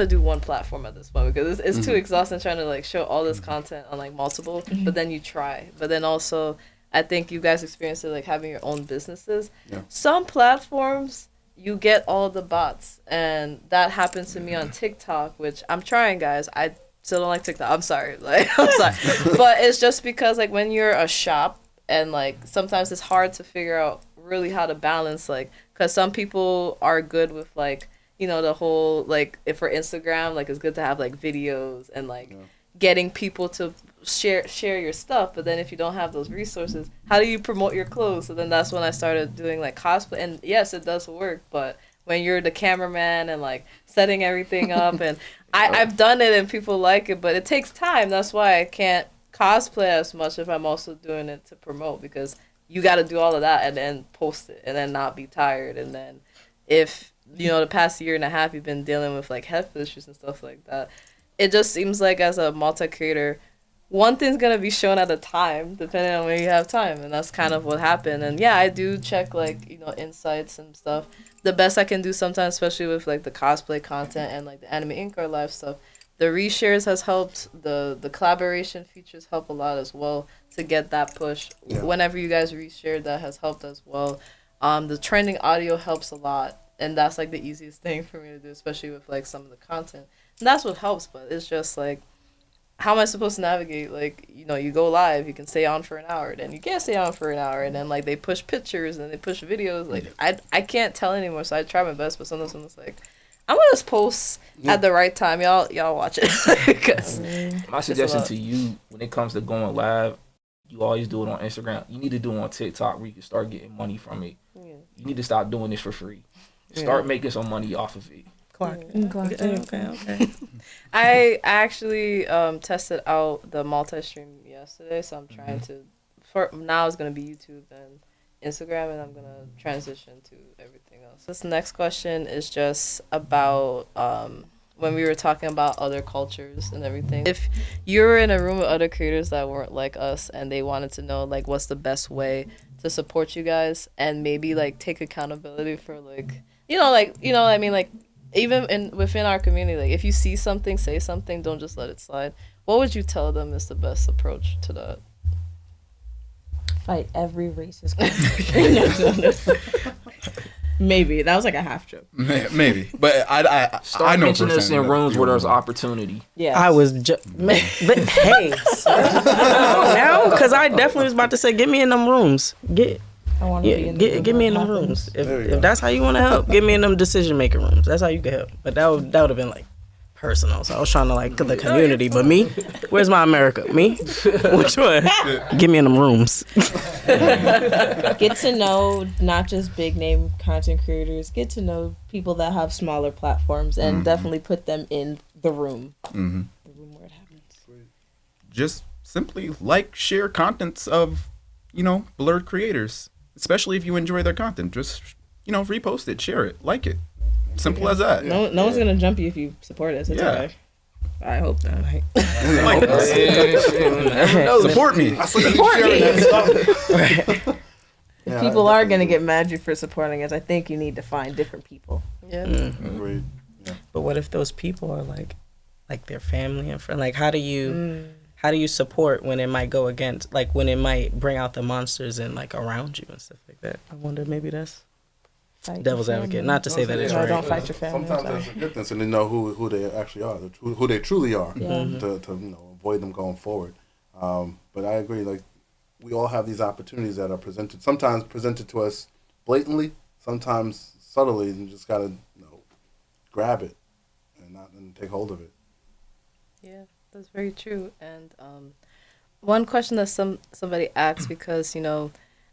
do one platform at this point because it's too exhausting trying to like show all this content on like multiple. But then you try. But then also I think you guys experienced it like having your own businesses. Some platforms you get all the bots, and that happened to me on TikTok, which I'm trying, guys. I still don't like TikTok. I'm sorry. But it's just because like when you're a shop and like sometimes it's hard to figure out really how to balance, like because some people are good with like, you know, the whole like if for Instagram, like it's good to have like videos and like getting people to share your stuff. But then if you don't have those resources, how do you promote your clothes? So then that's when I started doing like cosplay, and yes, it does work, but when you're the cameraman and like setting everything up, and I've done it and people like it, but it takes time. That's why I can't cosplay as much if I'm also doing it to promote, because you got to do all of that and then post it and then not be tired. And then if, you know, the past year and a half you've been dealing with like health issues and stuff like that, it just seems like as a multi-creator, one thing's going to be shown at a time, depending on when you have time. And that's kind of what happened. And yeah, I do check like, you know, insights and stuff. The best I can do sometimes, especially with like the cosplay content and like the AnimeInkArt live stuff, the reshares has helped. The collaboration features help a lot as well to get that push. Whenever you guys reshare, that has helped as well. The trending audio helps a lot, and that's like the easiest thing for me to do, especially with like some of the content. And that's what helps, but it's just like, how am I supposed to navigate? Like, you know, you go live, you can stay on for an hour, then you can't stay on for an hour, and then like they push pictures and they push videos. Like, I can't tell anymore, so I try my best, but sometimes I'm just like, I'm gonna just post at the right time. Y'all watch it. Because my suggestion to you when it comes to going live, you always do it on Instagram. You need to do it on TikTok where you can start getting money from it. Yeah. You need to stop doing this for free. Start making some money off of it. Okay. I actually tested out the multi-stream yesterday, so I'm trying to. For now, it's gonna be YouTube and Instagram, and I'm gonna transition to everything else. This next question is just about when we were talking about other cultures and everything. If you were in a room with other creators that weren't like us, and they wanted to know like what's the best way to support you guys, and maybe like take accountability for like I mean, like even within our community, like if you see something, say something, don't just let it slide. What would you tell them is the best approach to that? Fight every racist no. Maybe that was like a half joke. Maybe, but I Start know mentioning this in firsthand rooms that where there's you're- opportunity. Yeah, I was but hey, now because I definitely was about to say, get me in them rooms. Get I want to be in get me in them rooms. If that's how you want to help, get me in them decision making rooms. That's how you can help. But that would have been like personal. So I was trying to like the community. But me, where's my America? Me, which one? Get me in them rooms. Get to know not just big name content creators. Get to know people that have smaller platforms, and definitely put them in the room. The room where it happens. Just simply like, share contents of, Blerd creators, especially if you enjoy their content. Just, repost it, share it, like it. Simple as that. No one's gonna jump you if you support us. It's okay. I hope not. Like it. Support me. If people are gonna get mad at you for supporting us, I think you need to find different people. Yeah. Agreed. Yeah. But what if those people are like their family and friends? Like, how do you support when it might go against, like when it might bring out the monsters and like around you and stuff like that? I wonder, maybe that's Fight devil's your advocate. family. Not to say that it's No, right. don't fight your family. Sometimes that's a good thing, so they know who they actually are, who they truly are, to avoid them going forward. But I agree, like we all have these opportunities that are presented, sometimes presented to us blatantly, sometimes subtly, and you just gotta grab it and take hold of it. Yeah, that's very true. And one question that somebody asked, because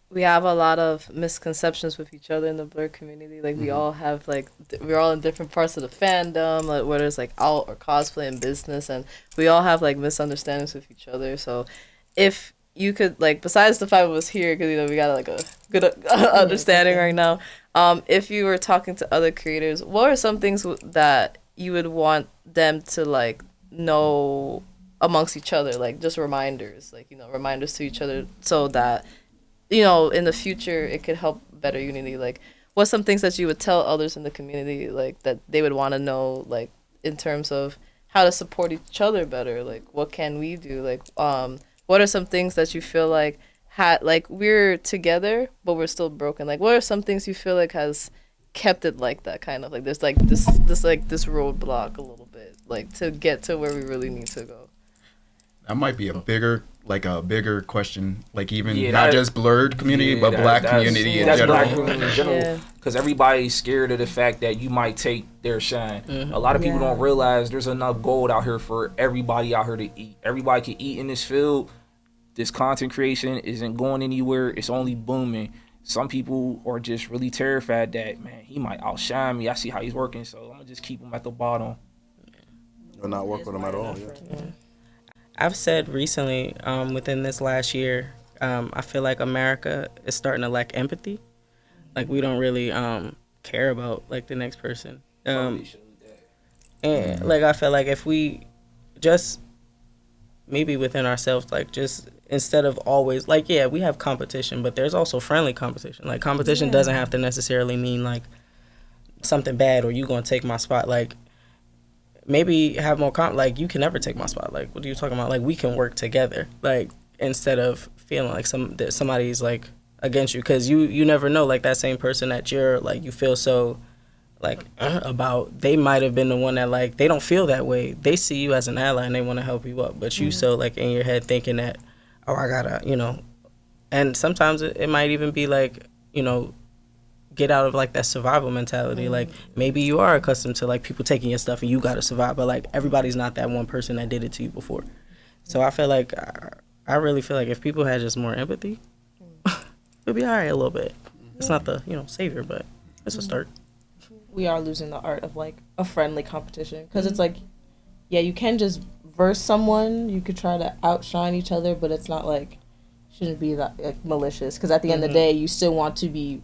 we have a lot of misconceptions with each other in the Blerd community. Like we all have we're all in different parts of the fandom, like whether it's like alt or cosplay and business, and we all have like misunderstandings with each other. So if you could, like, besides the five of us here, because we got like a good understanding right now, if you were talking to other creators, what are some things that you would want them to like know amongst each other, like just reminders, like reminders to each other, so that in the future it could help better unity? Like, what's some things that you would tell others in the community, like that they would want to know, like in terms of how to support each other better? Like, what can we do? Like, what are some things that you feel like we're together but we're still broken? Like, what are some things you feel like has kept it like that, kind of like there's like this roadblock a little bit, like to get to where we really need to go? That might be a bigger question, like even not just Blerd community, but Black community in general. Black community in general. Because everybody's scared of the fact that you might take their shine. A lot of people don't realize there's enough gold out here for everybody out here to eat. Everybody can eat in this field. This content creation isn't going anywhere. It's only booming. Some people are just really terrified that, man, he might outshine me. I see how he's working, so I'm going to just keep him at the bottom. Or not work with them at all. Yeah. I've said recently, within this last year, I feel like America is starting to lack empathy. Like, we don't really care about like the next person. And like, I feel like if we just maybe within ourselves, like just instead of always like, yeah, we have competition, but there's also friendly competition. Like, competition doesn't have to necessarily mean like something bad or you gonna take my spot. Like, maybe have more like, you can never take my spot. Like, what are you talking about? Like, we can work together. Like, instead of feeling like somebody's like against you, because you never know, like that same person that you're like you feel so like about, they might have been the one that like they don't feel that way. They see you as an ally and they want to help you up, but you so like in your head thinking that, oh, I gotta, and sometimes it might even be like, get out of like that survival mentality. Like maybe you are accustomed to like people taking your stuff and you gotta survive, but like everybody's not that one person that did it to you before. So I feel like I really feel like if people had just more empathy, it'd be all right a little bit. It's not the savior, but it's a start. We are losing the art of like a friendly competition, because it's like, yeah, you can just verse someone, you could try to outshine each other, but it's not like, shouldn't be that like malicious, because at the end of the day you still want to be,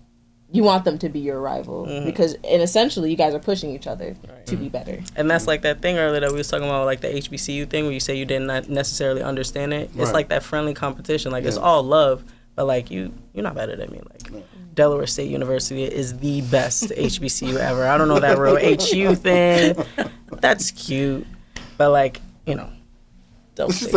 you want them to be your rival, because and essentially you guys are pushing each other to be better. And that's like that thing earlier that we was talking about, like the HBCU thing where you say you did not necessarily understand it. It's like that friendly competition, like it's all love, but like you're not better than me. Like Delaware State University is the best HBCU ever. I don't know that real HU thing. That's cute, but like don't say. It's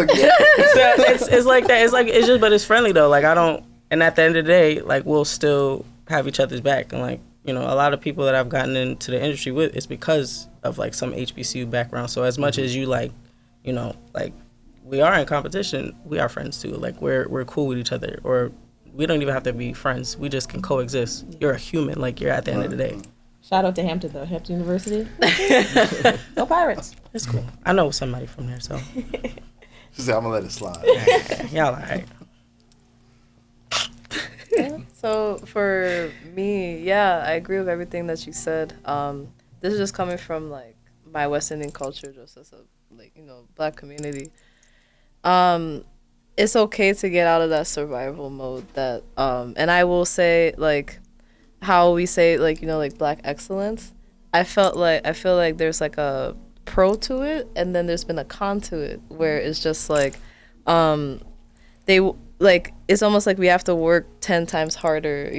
like that. It's like it's just, but it's friendly though. Like I don't. And at the end of the day, like we'll still have each other's back. And like a lot of people that I've gotten into the industry with is because of like some HBCU background. So as much as you like, like we are in competition, we are friends too. Like we're cool with each other, or we don't even have to be friends. We just can coexist. You're a human. Like you're at the end of the day. Shout out to Hampton though, Hampton University. Go Pirates. It's cool. I know somebody from there, so. She said, I'm gonna let it slide. Y'all all right. So for me, yeah, I agree with everything that you said. This is just coming from like my West Indian culture, just as a Black community. It's okay to get out of that survival mode. That and I will say like how we say like like Black excellence. I feel like there's like a pro to it, and then there's been a con to it, where it's just like they like it's almost like we have to work 10 times harder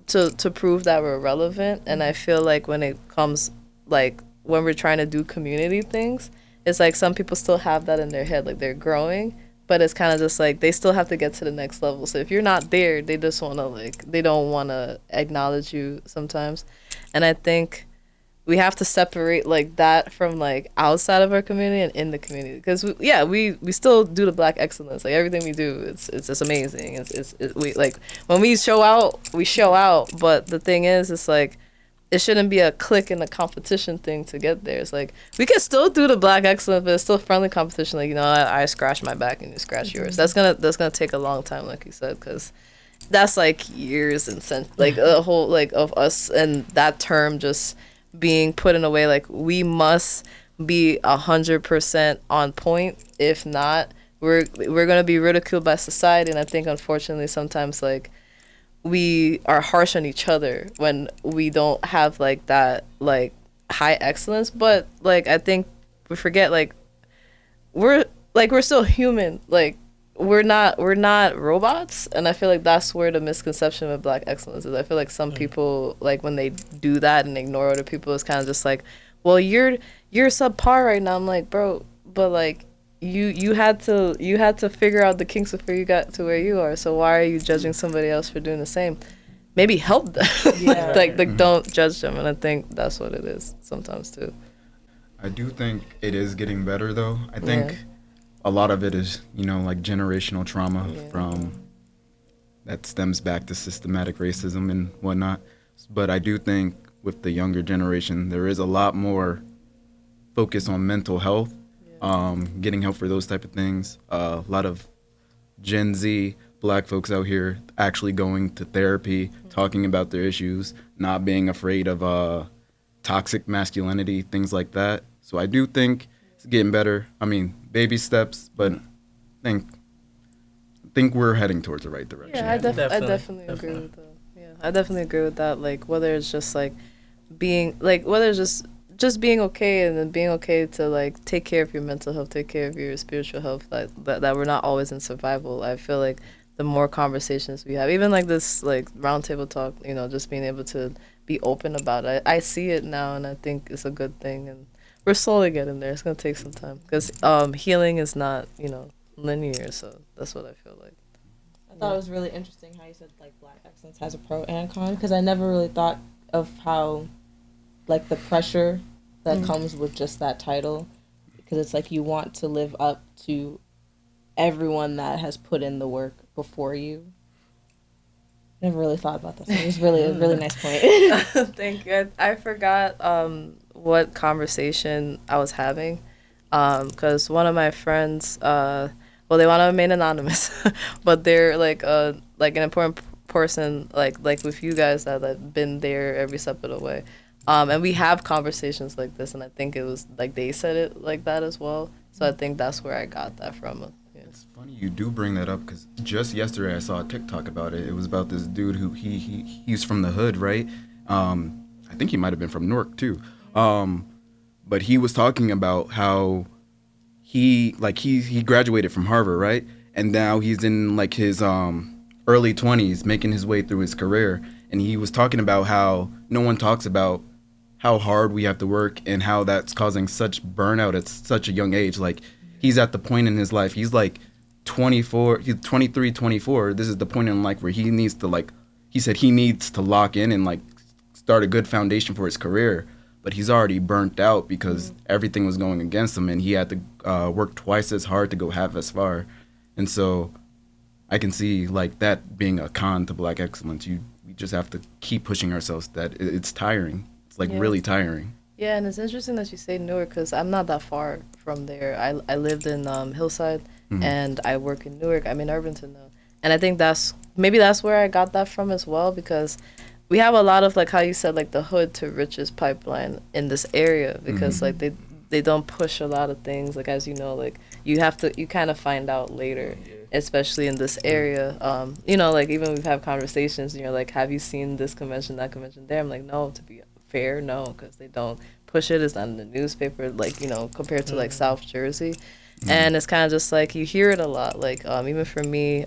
to prove that we're relevant. And I feel like when it comes like when we're trying to do community things, it's like some people still have that in their head, like they're growing, but it's kind of just like they still have to get to the next level. So if you're not there, they just want to they don't want to acknowledge you sometimes. And I think we have to separate like that from like outside of our community and in the community, because we still do the Black excellence. Like everything we do, it's just amazing. It's we like when we show out, but the thing is, it's like it shouldn't be a clique and a competition thing to get there. It's like we can still do the Black excellence, but it's still friendly competition. Like I scratch my back and you scratch yours. That's gonna take a long time, like you said, because that's like years and like a whole like of us, and that term just being put in a way like we must be 100% on point. If not, we're gonna be ridiculed by society. And I think unfortunately sometimes like we are harsh on each other when we don't have like that like high excellence. But like I think we forget like we're still human. Like we're not robots. And I feel like that's where the misconception with Black excellence is. I feel like some people like when they do that and ignore other people, it's kind of just like, well, you're subpar right now. I'm like, bro, but like you had to figure out the kinks before you got to where you are. So why are you judging somebody else for doing the same? Maybe help them. Yeah. like don't judge them. And I think that's what it is sometimes too. I do think it is getting better though. I think a lot of it is, like generational trauma from that stems back to systematic racism and whatnot. But I do think with the younger generation, there is a lot more focus on mental health, getting help for those type of things. A lot of Gen Z Black folks out here actually going to therapy, talking about their issues, not being afraid of toxic masculinity, things like that. So I do think it's getting better. I mean, baby steps, but I think we're heading towards the right direction. Yeah, I definitely agree with that. Yeah, I definitely agree with that. Like whether it's just like being like whether it's just being okay, and then being okay to like take care of your mental health, take care of your spiritual health. That we're not always in survival. I feel like the more conversations we have, even like this like roundtable talk, just being able to be open about it. I see it now, and I think it's a good thing. And we're slowly getting there. It's gonna take some time because healing is not linear. So that's what I feel like. thought it was really interesting how you said like Black Excellence has a pro and con, because I never really thought of how like the pressure that comes with just that title, because it's like you want to live up to everyone that has put in the work before you. Never really thought about this. It was really a really nice point. Thank you. I forgot what conversation I was having, because one of my friends, well, they want to remain anonymous, but they're like an important person, like with you guys that have been there every step of the way, and we have conversations like this, and I think it was like they said it like that as well. So I think that's where I got that from. It's funny you do bring that up, because just yesterday I saw a TikTok about it. It was about this dude who he's from the hood, right? I think he might have been from Newark too. But he was talking about how he graduated from Harvard, right? And now he's in like his early 20s, making his way through his career. And he was talking about how no one talks about how hard we have to work and how that's causing such burnout at such a young age. Like, he's at the point in his life, he's like 24, he's 23, 24. This is the point in life where he needs to, like, he said he needs to lock in and like start a good foundation for his career. But he's already burnt out because everything was going against him, and he had to work twice as hard to go half as far. And so I can see like that being a con to Black excellence. We just have to keep pushing ourselves. That it's tiring. It's like really tiring. Yeah, and it's interesting that you say Newark, because I'm not that far from there. I lived in Hillside, and I work in Newark. I'm in Irvington now. And I think that's where I got that from as well, because we have a lot of, like how you said, like the hood to riches pipeline in this area, because like they don't push a lot of things, like, as you know, like you kind of find out later, especially in this area. You know, like even we've had conversations and you're like, have you seen this convention, that convention there? I'm like, no, to be fair, no, because they don't push it. It's not in the newspaper, like, you know, compared to like South Jersey. And it's kind of just like you hear it a lot, like even for me,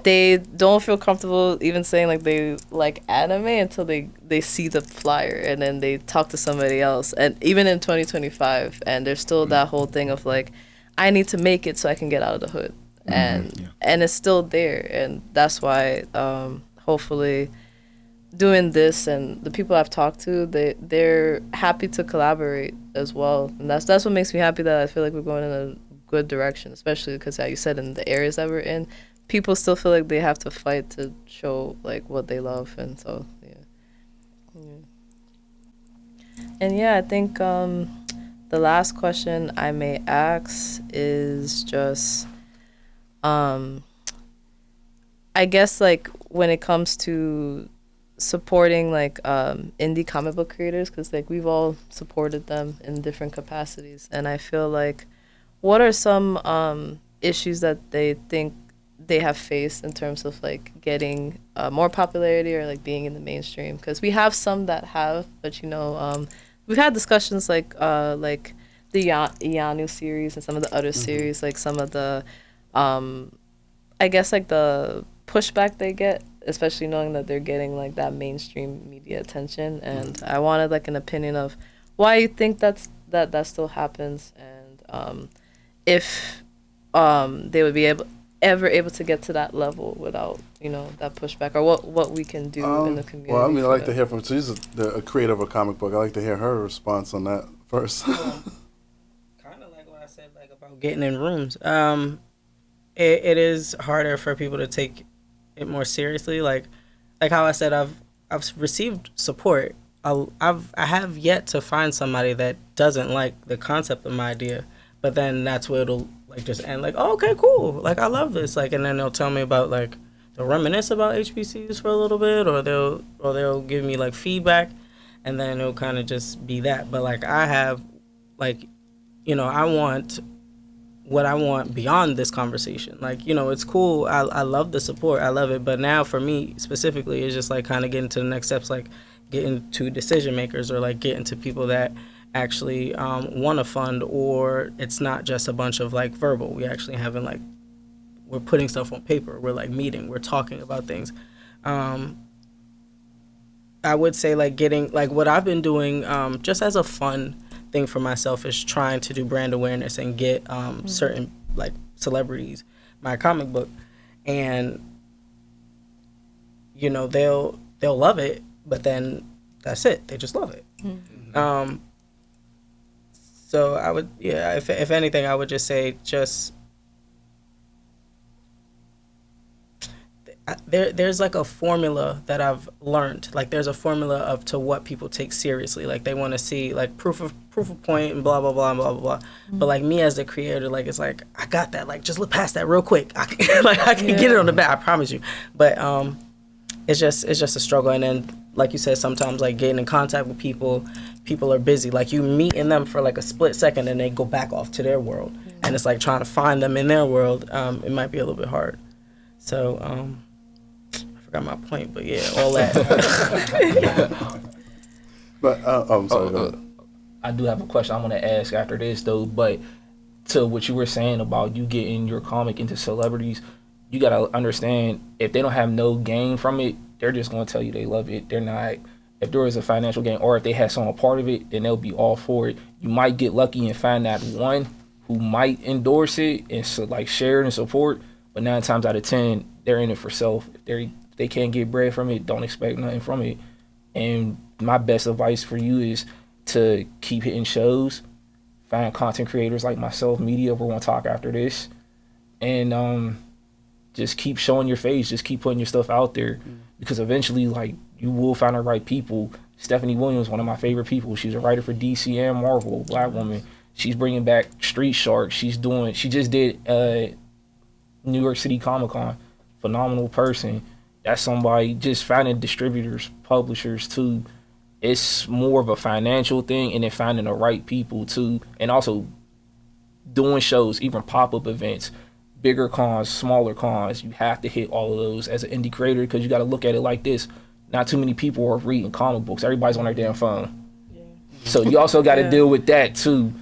they don't feel comfortable even saying like they like anime until they see the flyer and then they talk to somebody else. And even in 2025, and there's still that whole thing of like, I need to make it so I can get out of the hood, and it's still there. And that's why hopefully doing this, and the people I've talked to, they're happy to collaborate as well. And that's what makes me happy, that I feel like we're going in a good direction, especially because, how you said, in the areas that we're in, people still feel like they have to fight to show like what they love. And so and I think the last question I may ask is just I guess like when it comes to supporting like indie comic book creators, because like we've all supported them in different capacities, and I feel like, what are some issues that they think they have faced in terms of like getting more popularity or like being in the mainstream? Because we have some that have, but you know, we've had discussions like the Ianu series and some of the other series, like some of the I guess like the pushback they get, especially knowing that they're getting like that mainstream media attention. And I wanted like an opinion of why you think that still happens, and if they would be ever able to get to that level without, you know, that pushback, or what we can do in the community. Well, I mean, I like to hear from, she's a creator of a comic book. I like to hear her response on that first. Kind of like what I said, like about getting in rooms. It is harder for people to take it more seriously. Like how I said, I've received support. I have yet to find somebody that doesn't like the concept of my idea, but then that's where it'll like just end. Like, oh, okay, cool. Like, I love this. Like, and then they'll tell me about like, they'll reminisce about HBCUs for a little bit, or they'll give me like feedback, and then it'll kind of just be that. But like, I have, like, you know, I want what I want beyond this conversation. Like, you know, it's cool. I love the support. I love it. But now for me specifically, it's just like kind of getting to the next steps, like getting to decision makers, or like getting to people that actually want to fund, or it's not just a bunch of like verbal. We actually having like, we're putting stuff on paper. We're like meeting. We're talking about things. I would say like getting like what I've been doing just as a fun thing for myself is trying to do brand awareness and get certain like celebrities my comic book. and you know they'll love it, but then that's it. They just love it. So I would, if anything, I would just say there's like a formula that I've learned. Like there's a formula to what people take seriously. Like they want to see like proof of point and blah blah blah and blah blah blah. But like me as the creator, like it's like I got that. Like just look past that real quick. I can get it on the back. I promise you. But it's just a struggle. And then like you said, sometimes like getting in contact with people are busy. Like you meet in them for like a split second and they go back off to their world. And it's like trying to find them in their world. It might be a little bit hard. So I forgot my point, but yeah, all that. But I'm sorry. Go ahead. I do have a question I want to ask after this though, but to what you were saying about you getting your comic into celebrities, you gotta understand if they don't have no gain from it, they're just gonna tell you they love it. They're not. If there is a financial gain, or if they had someone a part of it, then they'll be all for it. You might get lucky and find that one who might endorse it and like share it and support, but 9 times out of 10, they're in it for self. If they can't get bread from it, don't expect nothing from it. And my best advice for you is to keep hitting shows, find content creators like myself, media, we're gonna talk after this, and just keep showing your face, just keep putting your stuff out there, because eventually, like, you will find the right people. Stephanie Williams, one of my favorite people, she's a writer for DC and Marvel, Black woman. She's bringing back Street Shark. She just did New York City Comic Con. Phenomenal person. That's somebody. Just finding distributors, publishers too. It's more of a financial thing, and then finding the right people too, and also doing shows, even pop-up events, bigger cons, smaller cons. You have to hit all of those as an indie creator, because you got to look at it like this. Not too many people are reading comic books. Everybody's on their damn phone. Yeah. So you also got to deal with that too.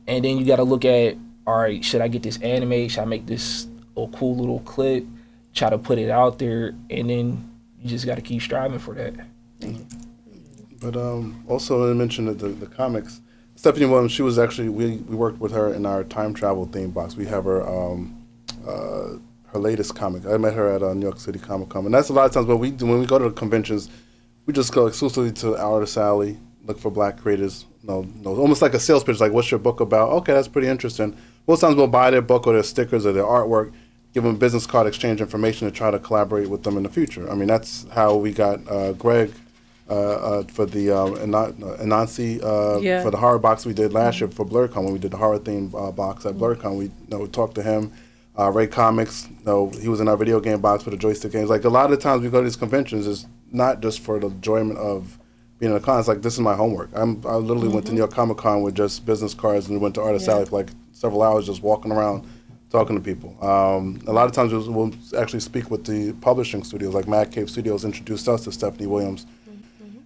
And then you got to look at, all right, should I get this anime? Should I make this a cool little clip? Try to put it out there, and then you just got to keep striving for that. But also I mentioned the comics. Stephanie Williams, she was actually, we worked with her in our time travel theme box. We have her her latest comic. I met her at New York City Comic Con, and that's a lot of times when we go to the conventions, we just go exclusively to Artist Alley, look for Black creators. No, almost like a sales pitch. Like, what's your book about? Okay, that's pretty interesting. Most times we'll buy their book or their stickers or their artwork, give them a business card, exchange information, and try to collaborate with them in the future. I mean, that's how we got Greg for the Anansi for the horror box we did last year for BlerdCon, when we did the horror theme box at BlerdCon. We talked to him. Ray Comics, he was in our video game box for the joystick games. Like, a lot of times we go to these conventions is not just for the enjoyment of being in a con. It's like, this is my homework. I literally went to New York Comic Con with just business cards and went to Artist Alley for like several hours just walking around talking to people. A lot of times we'll actually speak with the publishing studios, like Mad Cave Studios introduced us to Stephanie Williams.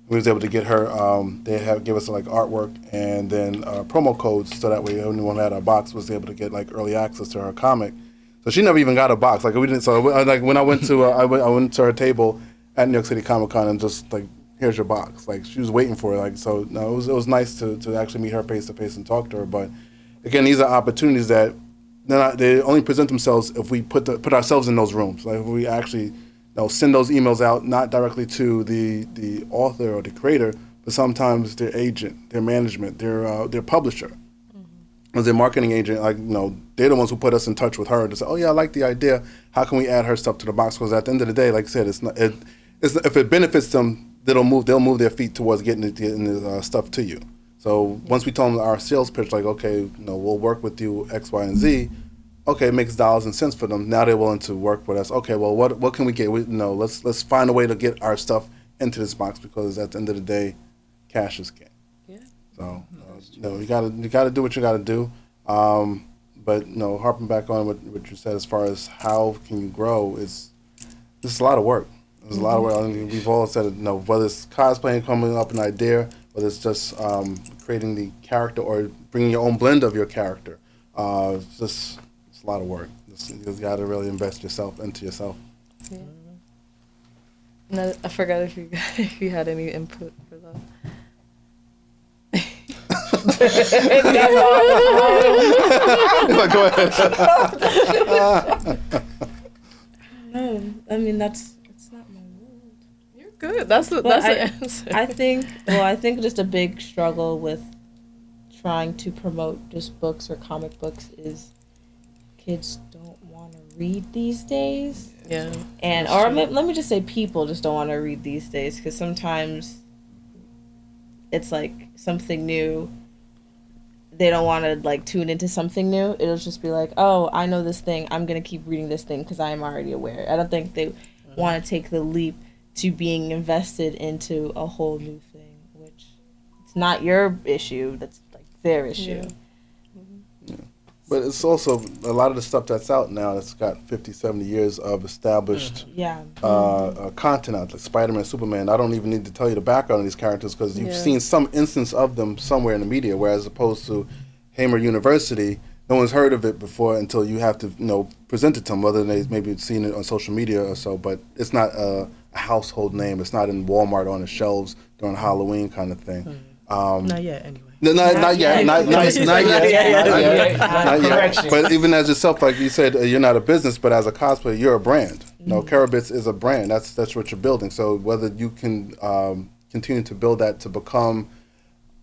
We was able to get her, they give us like artwork and then promo codes, so that way anyone who had a box was able to get like early access to her comic. So she never even got a box. Like, we didn't. So like when I went to I went to her table at New York City Comic Con and just like, here's your box. Like, she was waiting for it. Like, so no, it was nice to actually meet her face to face and talk to her. But again, these are opportunities that they only present themselves if we put ourselves in those rooms. Like, if we actually send those emails out, not directly to the author or the creator, but sometimes their agent, their management, their publisher. As a marketing agent, like, they're the ones who put us in touch with her to say, oh yeah, I like the idea. How can we add her stuff to the box? Because at the end of the day, like I said, if it benefits them, they'll move their feet towards getting the stuff to you. So once we tell them our sales pitch, like, okay, we'll work with you X, Y, and Z. Okay, it makes dollars and cents for them. Now they're willing to work with us. Okay, well, what can we get? Let's find a way to get our stuff into this box, because at the end of the day, cash is king. Yeah. So you gotta do what you gotta do. But harping back on what you said as far as how can you grow, it's a lot of work. There's a lot of work. I mean, we've all said it. Whether it's cosplaying, coming up an idea, whether it's just creating the character or bringing your own blend of your character. It's a lot of work. You got to really invest into yourself. Yeah. No, I forgot if you had any input for that. Go ahead. I mean, it's not my world. You're good. That's the answer. I think just a big struggle with trying to promote just books or comic books is kids don't want to read these days. Yeah. And or let me just say people just don't want to read these days because sometimes it's like something new. They don't want to like tune into something new. It'll just be like, oh, I know this thing. I'm gonna keep reading this thing because I am already aware. I don't think they want to take the leap to being invested into a whole new thing, which it's not your issue. That's like their issue. Yeah. But it's also a lot of the stuff that's out now that's got 50, 70 years of established content out, like Spider-Man, Superman. I don't even need to tell you the background of these characters because you've seen some instance of them somewhere in the media, whereas opposed to Hamer University, no one's heard of it before until you have to present it to them, whether they've maybe seen it on social media or so, but it's not a household name. It's not in Walmart on the shelves during Halloween kind of thing. Not yet, anyway. Not yet. But even as yourself, like you said, you're not a business, but as a cosplayer, you're a brand. Kerobits is a brand. That's what you're building. So whether you can continue to build that to become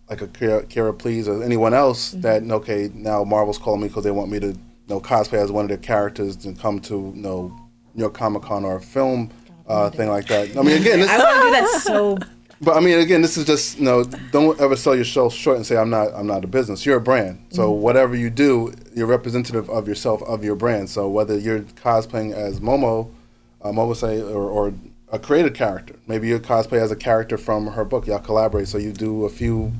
like a Kara Please or anyone else that, okay, now Marvel's calling me because they want me to cosplay as one of their characters and come to New York Comic Con or a film thing like that. I mean, again, I want to do that so. But I mean, again, this is just don't ever sell yourself short and say I'm not a business. You're a brand. So whatever you do, you're representative of yourself, of your brand. So whether you're cosplaying as Momo say, or a created character, maybe you cosplay as a character from her book. Y'all collaborate. So you do a few,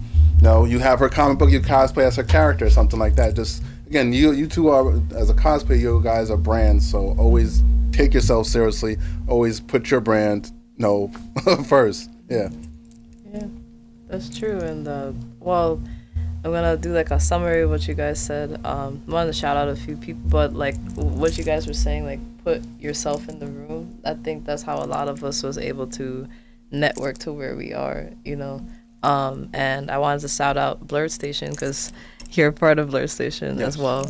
you have her comic book, you cosplay as her character or something like that. Just again, you two are as a cosplayer, you guys are brands. So always take yourself seriously. Always put your brand first. Yeah. Yeah, that's true. And I'm gonna do like a summary of what you guys said. I wanted to shout out a few people, but like what you guys were saying, like put yourself in the room. I think that's how a lot of us was able to network to where we are, And I wanted to shout out Blerd Station because you're part of Blerd Station as well.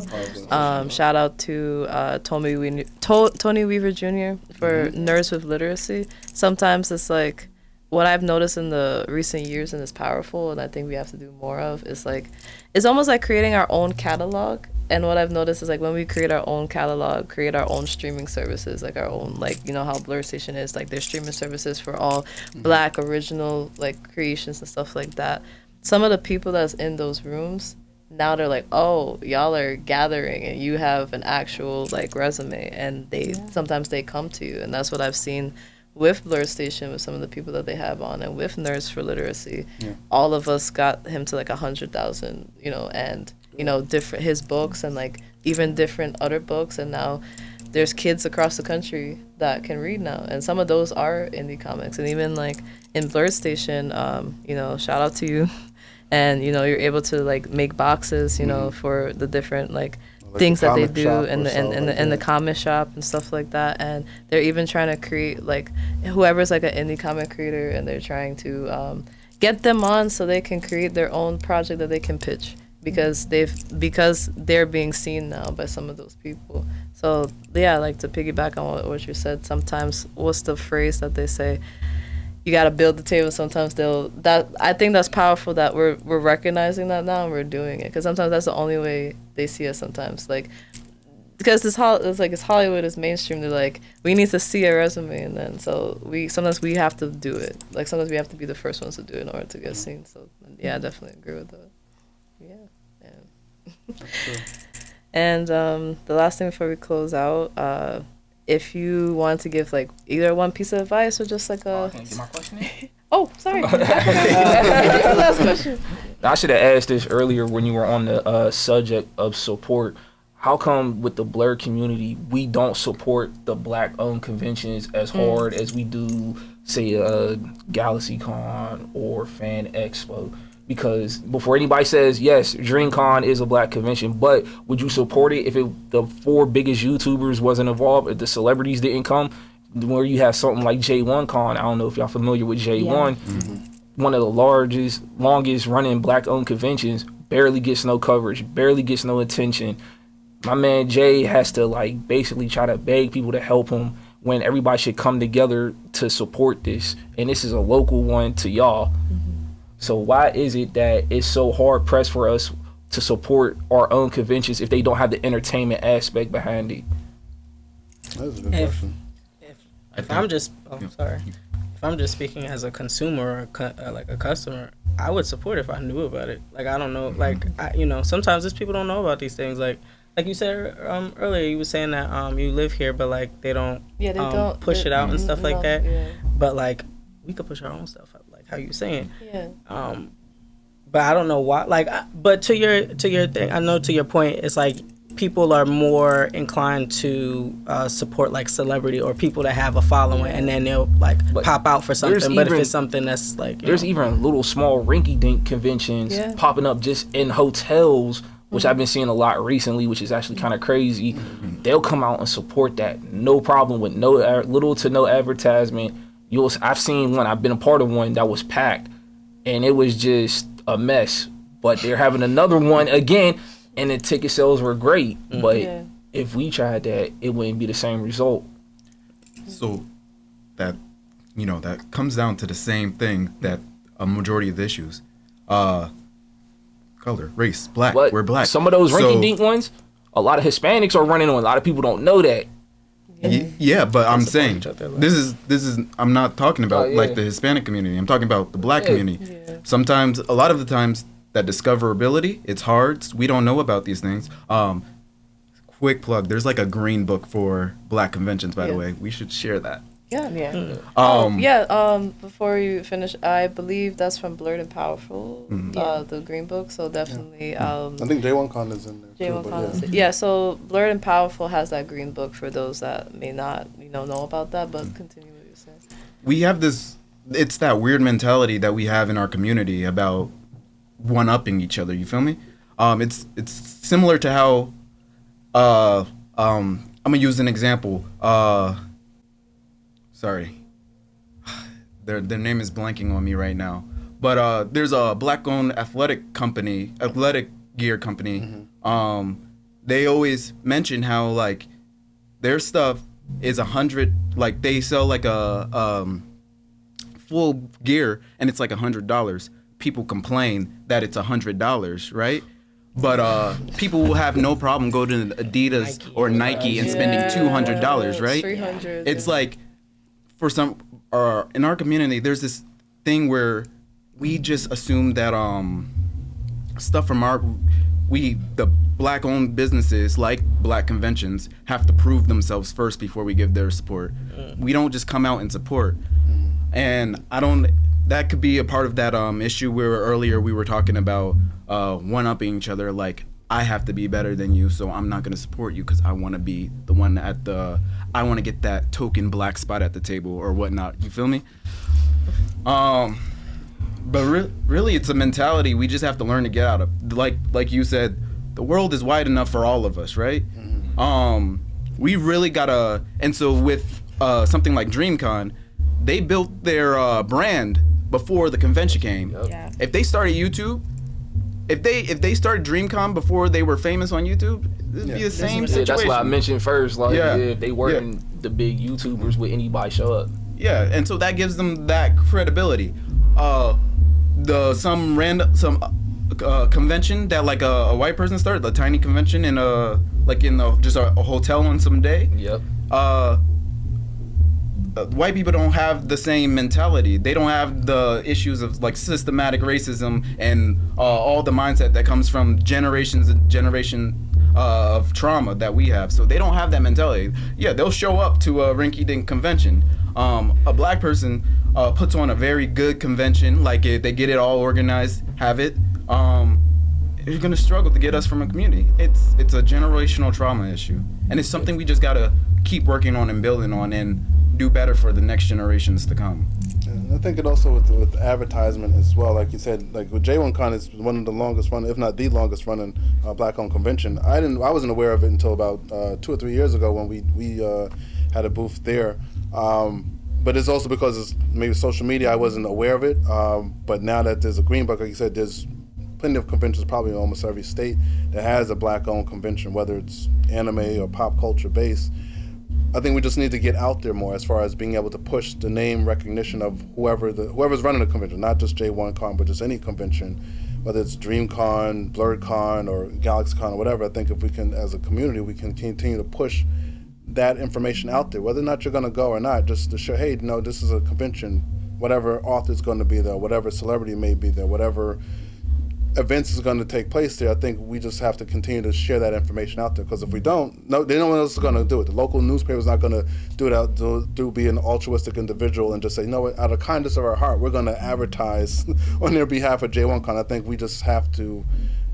Shout out to Tony Weaver Jr. for Nerds with Literacy. Sometimes it's like, what I've noticed in the recent years and is powerful, and I think we have to do more of, is like, it's almost like creating our own catalog. And what I've noticed is like when we create our own catalog, create our own streaming services, like our own, like, how Blerd Station is, like their streaming services for all Black original like creations and stuff like that. Some of the people that's in those rooms, now they're like, oh, y'all are gathering and you have an actual like resume, and sometimes they come to you, and that's what I've seen with Blerd Station, with some of the people that they have on, and with Nerds for Literacy. All of us got him to like 100,000, and different his books and like even different other books, and now there's kids across the country that can read now, and some of those are indie comics. And even like in Blerd Station, shout out to you, and you're able to like make boxes, for the different like things that they do in the comic shop and stuff like that. And they're even trying to create like whoever's like an indie comic creator, and they're trying to get them on so they can create their own project that they can pitch, because they're being seen now by some of those people. So yeah, like to piggyback on what you said, sometimes what's the phrase that they say, you got to build the table. Sometimes I think that's powerful that we're recognizing that now and we're doing it, because sometimes that's the only way they see us sometimes. Like, because it's Hollywood, is mainstream. They're like, we need to see a resume, and then sometimes we have to do it. Like sometimes we have to be the first ones to do it in order to get seen. So yeah, I definitely agree with that. Yeah. And the last thing before we close out, if you want to give like either one piece of advice or just like a... Can I get my question in? Oh, sorry. That's the last question. I should have asked this earlier when you were on the subject of support. How come with the Blerd community, we don't support the Black-owned conventions as hard as we do, say, GalaxyCon or Fan Expo? Because before anybody says, yes, DreamCon is a Black convention, but would you support it if the 4 biggest YouTubers wasn't involved, if the celebrities didn't come? Where you have something like J1Con, I don't know if y'all familiar with J1, one of the longest running Black-owned conventions, barely gets no coverage, barely gets no attention. My man Jay has to like basically try to beg people to help him when everybody should come together to support this, and this is a local one to y'all. So why is it that it's so hard pressed for us to support our own conventions if they don't have the entertainment aspect behind it? That's a good question. If I'm just, sorry. If I'm just speaking as a consumer or like a customer, I would support if I knew about it. Like, I don't know, like, sometimes these people don't know about these things. Like you said earlier, you were saying that you live here, but like they don't push it out and stuff like that. Yeah. But like we could push our own stuff out, like how you saying. Yeah. But I don't know why. Like, but to your thing, I know to your point, it's like people are more inclined to support like celebrity or people that have a following, and then they'll like pop out for something. But if it's something that's like, there's even little small rinky-dink conventions popping up just in hotels, which I've been seeing a lot recently, which is actually kind of crazy. They'll come out and support that, no problem, with no little to no advertisement. I've seen one, I've been a part of one that was packed, and it was just a mess. But they're having another one again, and the ticket sales were great. But if we tried that, it wouldn't be the same result. So that comes down to the same thing that a majority of the issues. Color, race, black. But we're black. Some of those rinky-dink ones, a lot of Hispanics are running on. A lot of people don't know that. Yeah, but I'm saying this is I'm not talking about like the Hispanic community. I'm talking about the black community. Yeah. Sometimes, a lot of the times, that discoverability, it's hard. We don't know about these things. Quick plug. There's like a green book for black conventions, by the way. We should share that. Before you finish, I believe that's from Blerd and Powerful, the Green Book. So definitely, I think J1Con is in there. J1Con so Blerd and Powerful has that Green Book for those that may not, know about that. But continue what you're saying. We have this. It's that weird mentality that we have in our community about one-upping each other. You feel me? It's similar to how. I'm gonna use an example. Sorry, their name is blanking on me right now. But there's a black-owned athletic gear company. They always mention how like their stuff is 100. Like they sell like a full gear and it's like $100. People complain that it's $100, right? But people will have no problem going to Adidas or Nike and spending $200, right? $300. It's like, for some, in our community, there's this thing where we just assume that stuff from the black-owned businesses like black conventions have to prove themselves first before we give their support. We don't just come out and support. And that could be a part of that issue where earlier we were talking about one-upping each other. Like, I have to be better than you, so I'm not going to support you because I want to be the one I want to get that token black spot at the table or whatnot. You feel me? But really, it's a mentality we just have to learn to get out of. Like you said, the world is wide enough for all of us, right? We really gotta. And so with something like DreamCon, they built their brand before the convention came. Yeah. If they started YouTube, if they started DreamCon before they were famous on YouTube, it'd be the same situation. That's what I mentioned first. Like, if they weren't the big YouTubers, would anybody show up? Yeah, and so that gives them that credibility. Some convention that like a white person started, a tiny convention in just a hotel on some day. Yep. White people don't have the same mentality. They don't have the issues of like systematic racism and all the mindset that comes from generations and generation of trauma that we have. So they don't have that mentality. Yeah, they'll show up to a rinky-dink convention. A black person puts on a very good convention, like they get it all organized, have it. You're gonna struggle to get us from a community. It's a generational trauma issue, and it's something we just gotta keep working on and building on and do better for the next generations to come. And I think it also with advertisement as well, like you said, like with J1Con is one of the longest running, if not the longest running black-owned convention. I wasn't aware of it until about 2 or 3 years ago when we had a booth there. But it's also because it's maybe social media, I wasn't aware of it. But now that there's a green book, like you said, there's plenty of conventions probably in almost every state that has a black-owned convention, whether it's anime or pop culture based. I think we just need to get out there more as far as being able to push the name recognition of whoever's running the convention, not just J1Con, but just any convention, whether it's DreamCon, BlerdCon, or GalaxyCon, or whatever. I think if we can, as a community, we can continue to push that information out there, whether or not you're going to go or not, just to show, hey, this is a convention, whatever author's going to be there, whatever celebrity may be there, whatever events is going to take place there. I think we just have to continue to share that information out there, because if we don't, no one else is going to do it. The local newspaper is not going to do it out to be an altruistic individual and just say, no, out of kindness of our heart, we're going to advertise on their behalf of J1Con. I think we just have to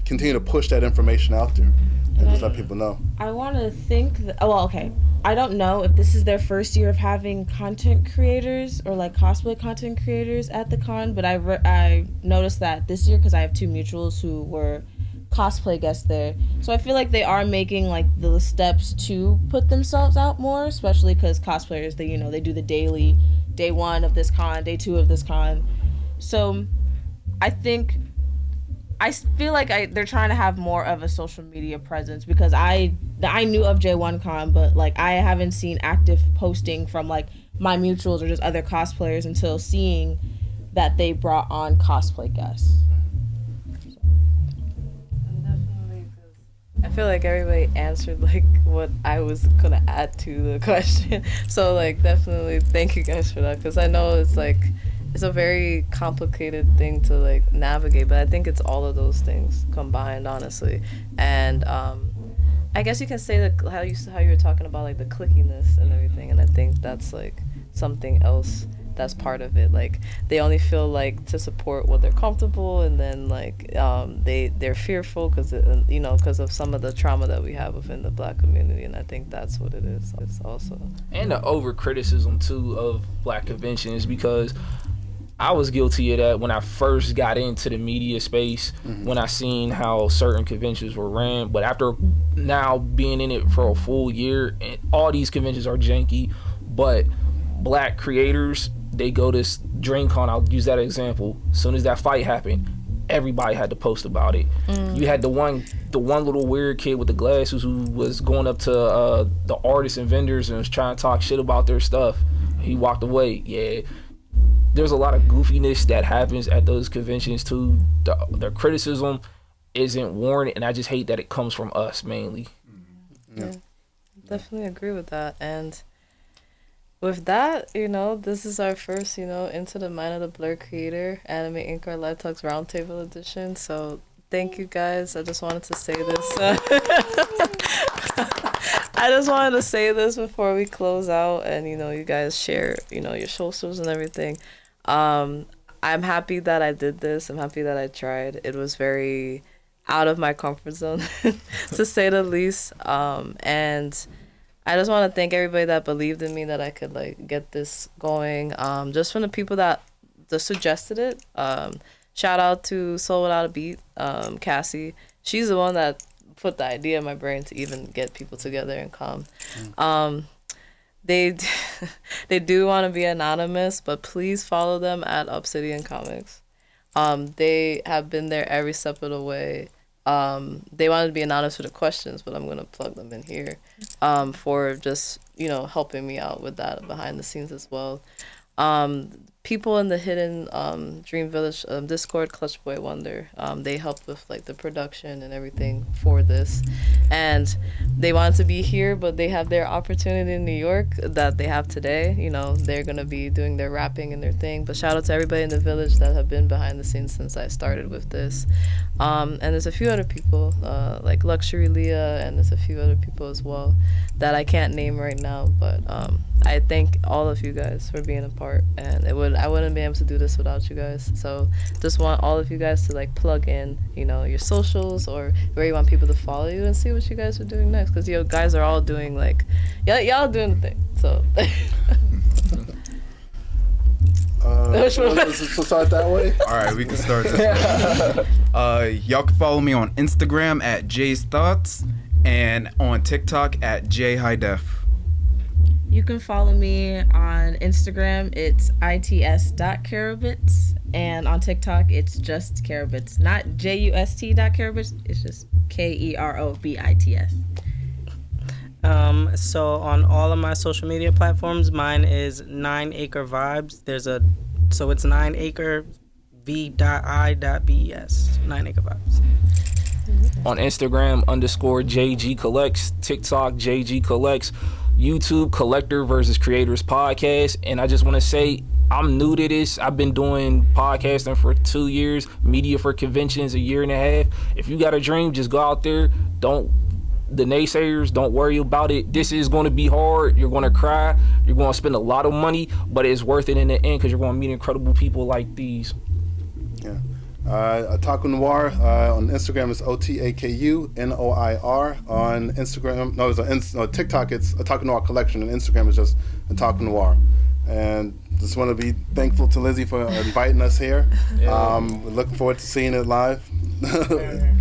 continue to push that information out there and just let people know. I want to think that, okay. I don't know if this is their first year of having content creators or like cosplay content creators at the con, but I noticed that this year, because I have two mutuals who were cosplay guests there. So I feel like they are making like the steps to put themselves out more, especially because cosplayers, they do the daily, day 1 of this con, day 2 of this con. So I feel like they're trying to have more of a social media presence, because I knew of J1Con, but like I haven't seen active posting from like my mutuals or just other cosplayers until seeing that they brought on cosplay guests. I feel like everybody answered like what I was gonna add to the question. So like definitely thank you guys for that, because I know it's a very complicated thing to like navigate, but I think it's all of those things combined, honestly. And I guess you can say that how you were talking about like the clickiness and everything, and I think that's like something else that's part of it. Like they only feel like to support what they're comfortable, and then like they're fearful because of some of the trauma that we have within the Black community, and I think that's what it is. It's also and the over criticism too of Black conventions, because I was guilty of that when I first got into the media space, when I seen how certain conventions were ran. But after now being in it for a full year, and all these conventions are janky, but Black creators, they go to DreamCon, I'll use that example. As soon as that fight happened, everybody had to post about it. You had the one little weird kid with the glasses who was going up to the artists and vendors and was trying to talk shit about their stuff. He walked away. Yeah. There's a lot of goofiness that happens at those conventions too. The criticism isn't warranted, and I just hate that it comes from us mainly. Yeah, definitely agree with that. And with that, this is our first, Into the Mind of the Blerd Creator, AnimeInkArt Live Talks Roundtable edition. So thank you guys. I just wanted to say this. I just wanted to say this before we close out, and you guys share, your socials and everything. I'm happy that I did this. I'm happy that I tried. It was very out of my comfort zone, to say the least. And I just want to thank everybody that believed in me that I could like get this going. Just from the people that just suggested it. Shout out to Soul Without a Beat, Cassie. She's the one that put the idea in my brain to even get people together and come. They do want to be anonymous, but please follow them at Obsidian Comics. They have been there every step of the way. They wanted to be anonymous for the questions, but I'm going to plug them in here for just, helping me out with that behind the scenes as well. People in the Hidden Dream Village Discord, Clutch Boy Wonder, they helped with like the production and everything for this, and they wanted to be here, but they have their opportunity in New York that they have today. They're gonna be doing their rapping and their thing. But shout out to everybody in the village that have been behind the scenes since I started with this. And there's a few other people like Luxury Leah, and there's a few other people as well that I can't name right now, but I thank all of you guys for being a part, and I wouldn't be able to do this without you guys. So just want all of you guys to like plug in, your socials or where you want people to follow you, and see what you guys are doing next, because you guys are all doing like y'all doing the thing. So so start that way. All right, we can start this way. Y'all can follow me on Instagram at Jay's Thoughts, and on TikTok at Jeyhighdef. You can follow me on Instagram. It's its.kerobits, and on TikTok it's just Kerobits, not JUST.kerobits. It's just KEROBITS. So on all of my social media platforms, mine is 9acre vibes. So it's 9acre v.i.bes. 9acre vibes. On Instagram _JG Collects, TikTok JG Collects, YouTube Collector versus Creators Podcast. And I just want to say I'm new to this. I've been doing podcasting for 2 years, media for conventions a year and a half. If you got a dream, just go out there. The naysayers, don't worry about it. This is going to be hard. You're going to cry. You're going to spend a lot of money, but it's worth it in the end because you're going to meet incredible people like these. Yeah. Otakunoir on Instagram is OTAKUNOIR. On Instagram, no, TikTok it's Otakunoir Collection, and Instagram is just Otakunoir. And just want to be thankful to Lizzie for inviting us here. Yeah. We're looking forward to seeing it live.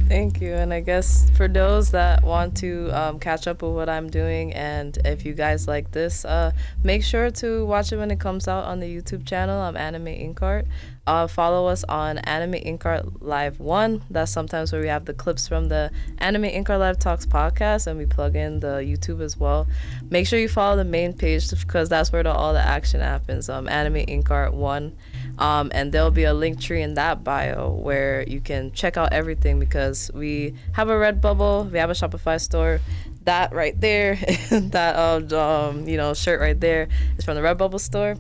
Thank you. And I guess for those that want to catch up with what I'm doing, and if you guys like this, make sure to watch it when it comes out on the YouTube channel. I'm AnimeInkArt. Follow us on AnimeInkArt Live 1. That's sometimes where we have the clips from the AnimeInkArt Live Talks podcast, and we plug in the YouTube as well. Make sure you follow the main page because that's where all the action happens. AnimeInkArt 1. And there'll be a link tree in that bio where you can check out everything because we have a Redbubble, we have a Shopify store. That right there, that shirt right there is from the Redbubble store.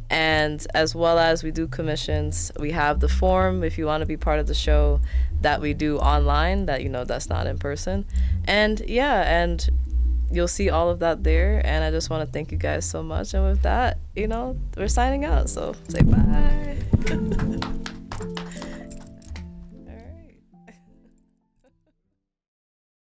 And as well as we do commissions, we have the form if you want to be part of the show that we do online that that's not in person. And you'll see all of that there. And I just want to thank you guys so much. And with that, we're signing out. So say bye.